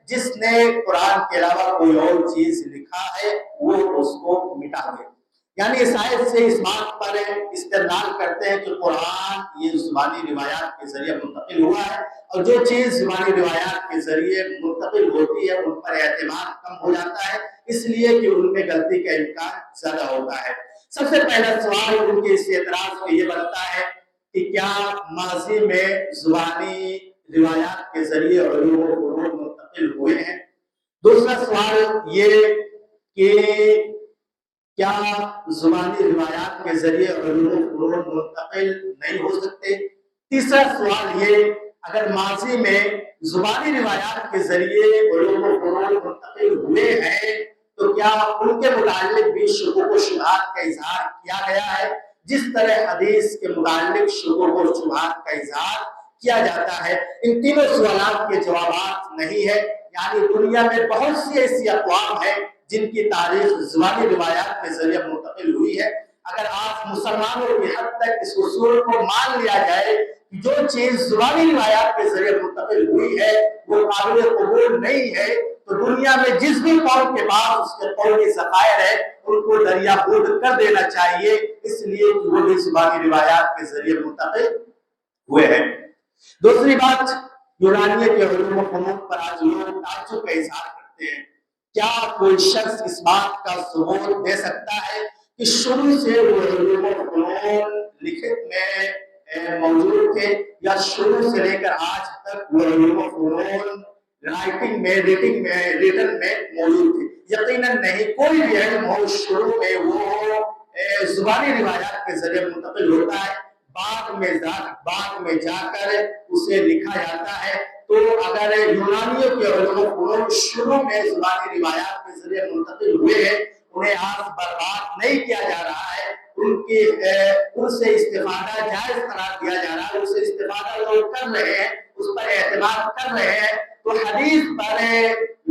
جس نے قرآن کے علاوہ کوئی اور چیز لکھا ہے وہ اس کو مٹا دے۔ یعنی اس آیت سے اس بات پر استدلال کرتے ہیں کہ قرآن یہ زبانی روایات کے ذریعے منتقل ہوا ہے، اور جو چیز زبانی روایات کے ذریعے منتقل ہوتی ہے ان پر اعتماد کم ہو جاتا ہے، اس لیے کہ ان میں غلطی کا امکان زیادہ ہوتا ہے۔ سب سے پہلا سوال ان کے اس اعتراض میں یہ بنتا ہے کہ کیا ماضی میں زبانی روایات کے ذریعے علوم و فنون منتقل ہوئے ہیں؟ دوسرا سوال یہ کہ کیا زبانی روایات کے ذریعے علوم و فنون منتقل نہیں ہو سکتے؟ تیسرا سوال یہ، اگر ماضی میں زبانی روایات کے ذریعے علوم و فنون منتقل ہوئے ہیں تو کیا ان کے متعلق بھی شکوک و شبہات کا اظہار کیا گیا ہے جس طرح حدیث کے متعلق شکوک و شبہات کا اظہار کیا جاتا ہے؟ ان تینوں سوالات کے جوابات نہیں ہے۔ یعنی دنیا میں بہت سی ایسی اقوام ہیں جن کی تاریخ زبانی روایات کے ذریعے منتقل ہوئی ہے۔ اگر آج مسلمانوں کی حد تک اس اصول کو مان لیا جائے کہ جو چیز زبانی روایات کے ذریعے منتقل ہوئی ہے وہ قابل قبول نہیں ہے، تو دنیا میں جس بھی قوم کے پاس اس کے قومی ذخائر ہے ان کو دریا خود کر دینا چاہیے، اس لیے کہ وہ بھی زبانی روایات کے ذریعے منتقل ہوئے ہیں۔ دوسری بات، یونانیت کے علوم و فنون پر آج لوگ تعجب کا اظہار کرتے ہیں۔ کیا کوئی شخص اس بات کا ثبوت دے سکتا ہے کہ شروع سے وہ علوم و فنون لکھت میں موجود تھے، یا شروع سے لے کر آج تک وہ علوم و فنون رائٹنگ میں، ریٹنگ میں، ریٹن میں موجود تھے؟ یقیناً نہیں۔ کوئی بھی علم ہو شروع میں وہ زبانی روایات کے ذریعے منتقل ہوتا ہے، بعد میں جا کر اسے لکھا جاتا ہے۔ تو اگر یونانیوں کے علوم و فنون شروع میں زبانی روایات کے ذریعے منتقل ہوئے ہیں، انہیں آج برباد نہیں کیا جا رہا ہے، ان سے استفادہ جائز قرار دیا جا رہا ہے، ان سے استفادہ لوگ کر رہے ہیں، اس پر اعتماد کر رہے ہیں، تو حدیث پر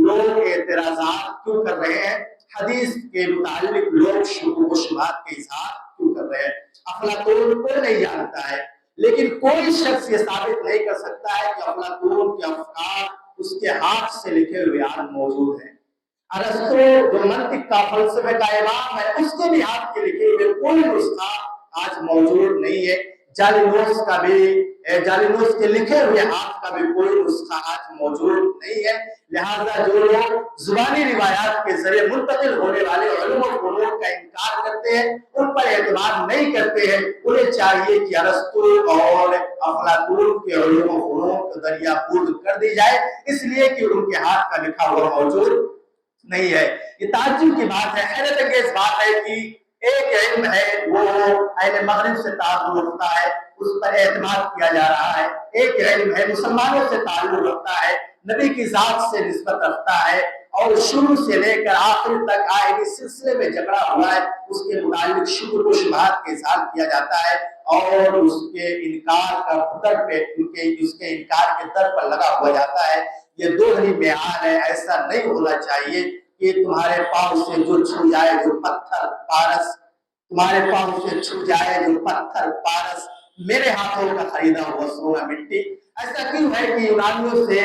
لوگ اعتراضات کیوں کر رہے ہیں؟ حدیث کے متعلق لوگ شکوک و شبہات کے اظہار کیوں کر رہے ہیں؟ افلاطون کوئی نہیں جانتا ہے، لیکن کوئی شخص یہ ثابت نہیں کر سکتا ہے کہ افلاطون کے افکار اس کے ہاتھ سے لکھے ہوئے آج موجود ہیں۔ ارسطو جو منطق کا فلسفے کا امام ہے، اس کے بھی ہاتھ کے لکھے ہوئے کوئی نسخہ آج موجود نہیں ہے۔ جالینوس کے لکھے ہوئے ہاتھ کا بھی کوئی نسخہ آج موجود نہیں ہے۔ لہذا جو لوگ زبانی روایات کے ذریعے منتقل ہونے والے علوم و فنون کا انکار کرتے ہیں، ان پر اعتماد نہیں کرتے ہیں، انہیں چاہیے کہ ارسطو اور افلاطون کے علوم و فنون کو دریا بورد کر دی جائے، اس لیے کہ ان کے ہاتھ کا لکھا ہوا موجود نہیں ہے۔ یہ تعجب کی بات ہے، حیرت انگیز بات ہے کہ ایک علم ہے وہ اہل مغرب سے تعلق رکھتا ہے، اس پر اعتماد کیا جا رہا ہے۔ ایک علم ہے مسلمانوں سے تعلق رکھتا ہے، نبی کی ذات سے نسبت رکھتا ہے، اور شروع سے لے کر آخر تک آئے اس سلسلے میں جھگڑا ہوا ہے، اس کے متعلق شکوک و شبہات کے اظہار کیا جاتا ہے، اور اس کے انکار کا در پہ اس کے انکار کے در پر لگا ہوا جاتا ہے۔ یہ دوہری معیار ہے، ایسا نہیں ہونا چاہیے کہ تمہارے پاؤں سے جو چھو جائے جو پتھر پارس، تمہارے پاؤں سے چھو جائے جو پتھر پارس، میرے ہاتھوں کا خریدا ہوا سونا مٹی۔ ایسا کیوں ہے کہ یونانیوں سے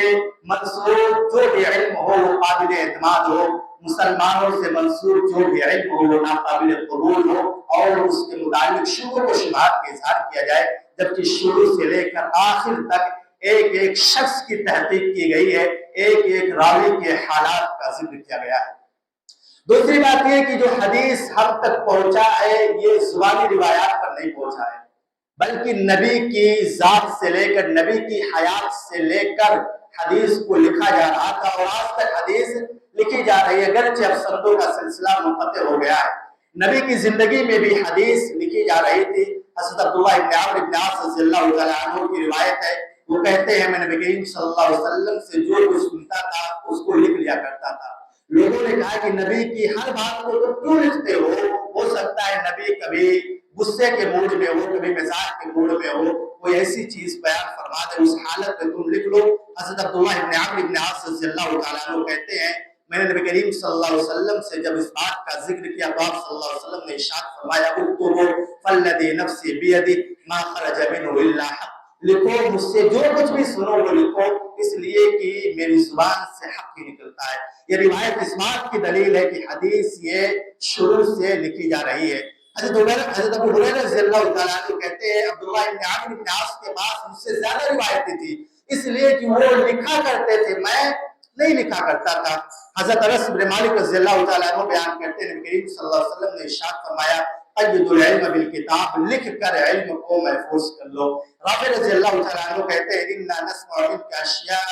منسوب جو بھی علم ہو وہ قابل اعتماد ہو، مسلمانوں سے منسوب جو بھی علم ہو وہ ناقابل قبول ہو، اور اس کے متعلق شکوک و شبہات کا اظہار کیا جائے، جبکہ شروع سے لے کر آخر تک ایک ایک شخص کی تحقیق کی گئی ہے، ایک ایک راوی کے حالات کا ذکر کیا گیا ہے۔ دوسری بات یہ کہ جو حدیث ہم تک پہنچا ہے یہ زبانی روایات پر نہیں پہنچا ہے، بلکہ نبی کی ذات سے لے کر، نبی کی حیات سے لے کر حدیث کو لکھا جا رہا تھا، اور آج تک حدیث لکھی جا رہی ہے، اگرچہ اب سندوں کا سلسلہ منقطع ہو گیا ہے۔ نبی کی زندگی میں بھی حدیث لکھی جا رہی تھی۔ حضرت عبداللہ ابن عمرو ابن عاص رضی اللہ تعالیٰ عنہ کی روایت ہے، وہ کہتے ہیں میں نبی کریم صلی اللہ علیہ وسلم سے جو کچھ سنتا تھا اس کو لکھ لیا کرتا تھا۔ لوگوں نے کہا کہ نبی کی ہر بات کو تم کیوں لکھتے ہو سکتا ہے نبی کبھی غصے کے موڈ میں ہو، کبھی مزاج کے موڈ میں ہو، کوئی ایسی چیز بیان فرما دے، اس حالت میں تم لکھ لو۔ حضرت عبداللہ ابن عمرو ابن عاص رضی اللہ تعالیٰ عنہ کہتے ہیں میں نے نبی کریم صلی اللہ علیہ وسلم سے جب اس بات کا ذکر کیا تو آپ صلی اللہ علیہ وسلم نے ارشاد فرمایا اکتبوا فالذی نفسی بیدہ ما خرج منہ الا حق، لکھو مجھ سے جو کچھ بھی سنو وہ لکھو، اس لیے کہ میری زبان سے حق ہی نکلتا ہے۔ یہ روایت اس بات کی دلیل ہے کہ حدیث یہ شروع سے لکھی جا رہی ہے۔ حضرت ابو ہریرہ رضی اللہ تعالیٰ عنہ کہتے ہیں عبداللہ ابن عمرو ابن عاص کے پاس مجھ سے زیادہ روایتیں تھی، اس لیے کہ وہ لکھا کرتے تھے، میں نہیں لکھا کرتا تھا۔ حضرت انس بن مالک رضی اللہ تعالیٰ عنہ بیان کرتے ہیں نبی کریم صلی اللہ علیہ وسلم نے ارشاد فرمایا قید العلم بالکتاب، لکھ کر علم کو محفوظ کر لو۔ رافع رضی اللہ تعالیٰ عنہ کہتے ہیں انا نسمع منک اشیاء،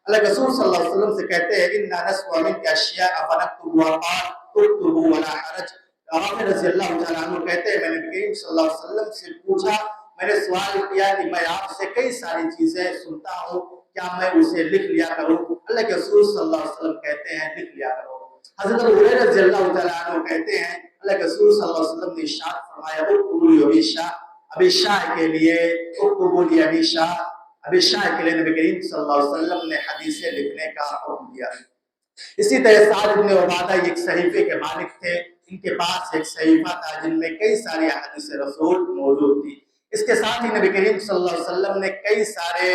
اللہ رسول صلی اللہ علیہ وسلم سے کہتے ہیں انا نسمع منک اشیاء فنکتبها قال اکتبوا ولا حرج۔ رافع رضی اللہ تعالیٰ عنہ کہتے ہیں میں نے نبی کریم صلی اللہ علیہ وسلم سے پوچھا، میں نے سوال کیا کہ میں آپ سے کئی ساری چیزیں سنتا ہوں، کیا میں اسے لکھ لیا کروں؟ اللہ کے رسول صلی اللہ علیہ وسلم کہتے ہیں لکھ لیا کرو۔ حضرت ابو ہریرہ رضی اللہ تعالیٰ عنہ کہتے ہیں اللہ کے رسول صلی اللہ علیہ وسلم نے ارشاد فرمایا اکتبوا لابی شاہ، ابی شاہ کے لیے اکتبوا لابی شاہ، ابی شاہ کے لیے نبی کریم صلی اللہ علیہ وسلم نے حدیثیں لکھنے کا حکم دیا۔ اسی طرح سعد بن عبادہ ایک صحیفے کے مالک تھے، ان کے پاس ایک صحیفہ تھا جن میں کئی ساری احادیث رسول موجود تھی۔ اس کے ساتھ ہی نبی کریم صلی اللہ علیہ وسلم نے کئی سارے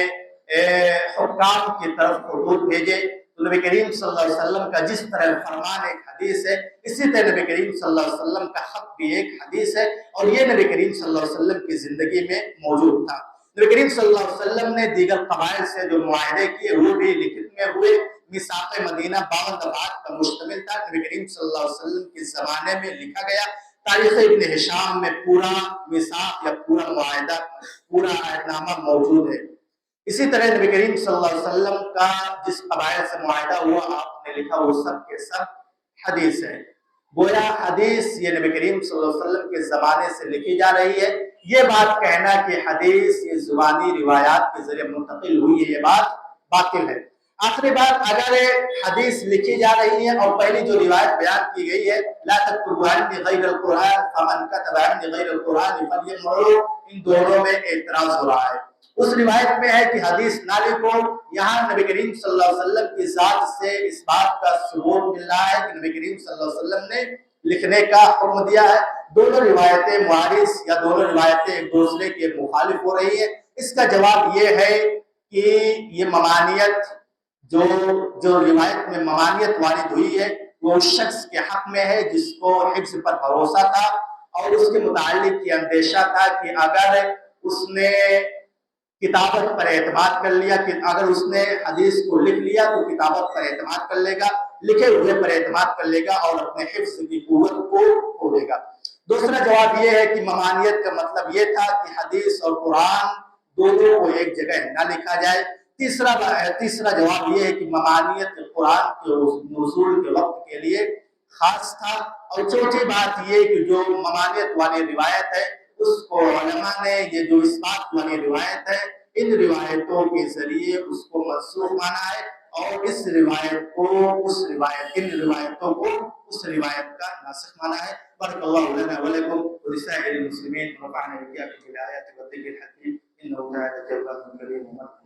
حکام کی طرف خطوط بھیجے، تو نبی کریم صلی اللہ علیہ وسلم کا جس طرح فرمان ایک حدیث ہے، اسی طرح نبی کریم صلی اللہ علیہ وسلم کا حق بھی ایک حدیث ہے، اور یہ نبی کریم صلی اللہ علیہ وسلم کی زندگی میں موجود تھا۔ نبی کریم صلی اللہ علیہ وسلم نے دیگر قبائل سے جو معاہدے کیے وہ بھی لکھت میں ہوئے۔ میثاق مدینہ 52 دفعات پر مشتمل تھا، نبی کریم صلی اللہ علیہ وسلم کے زمانے میں لکھا گیا۔ تاریخ ابن ہشام میں پورا میثاق یا پورا معاہدہ، پورا عہد نامہ موجود ہے۔ اسی طرح نبی کریم صلی اللہ علیہ وسلم کا جس قبائل سے معاہدہ ہوا آپ نے لکھا وہ سب کے سب حدیث ہے۔ گویا حدیث یہ نبی کریم صلی اللہ علیہ وسلم کے زمانے سے لکھی جا رہی ہے۔ یہ بات کہنا کہ حدیث یہ زبانی روایات کے ذریعے منتقل ہوئی ہے، یہ بات باطل ہے۔ آخری بات، اگر حدیث لکھی جا رہی ہے اور پہلی جو روایت بیان کی گئی ہے لا تكتبوا عني غیر القرآن فمن كتب عني غیر القرآن فليمنعه، ان دونوں میں اعتراض ہو رہا ہے۔ اس روایت میں ہے کہ حدیث نہ لکھو، یہاں نبی کریم صلی اللہ علیہ وسلم کی ذات سے اس بات کا ثبوت مل رہا ہے کہ نبی کریم صلی اللہ علیہ وسلم نے لکھنے کا حکم دیا ہے۔ دونوں روایتیں معارض یا دونوں روایتیں ایک دوسرے کے مخالف ہو رہی ہے۔ اس کا جواب یہ ہے کہ یہ ممانعت جو روایت میں ممانعت وارد ہوئی ہے وہ اس شخص کے حق میں ہے جس کو حفظ پر بھروسہ تھا اور اس کے متعلق یہ اندیشہ تھا کہ اگر اس نے کتابت پر اعتماد کر لیا، کہ اگر اس نے حدیث کو لکھ لیا تو کتابت پر اعتماد کر لے گا، لکھے ہوئے پر اعتماد کر لے گا اور اپنے حفظ کی قوت کو کھو دے گا۔ دوسرا جواب یہ ہے کہ ممانعت کا مطلب یہ تھا کہ حدیث اور قرآن دونوں کو ایک جگہ نہ لکھا جائے۔ تیسرا جواب یہ ہے کہ ممانعت قرآن کے نزول کے وقت کے لیے خاص تھا۔ اور چوتھی بات یہ کہ جو ممانعت والی روایت ہے اس کو علماء نے یہ جو اس بات والی روایت ہے ان روایتوں کے ذریعے اس کو منسوخ مانا ہے اور ان روایتوں کو اس روایت کا ناسخ مانا ہے۔ بارک اللہ لنا ولکم ولسائر المسلمین ونفعنا بآیات والذکر الحکیم انہ تعالی جواد کریم۔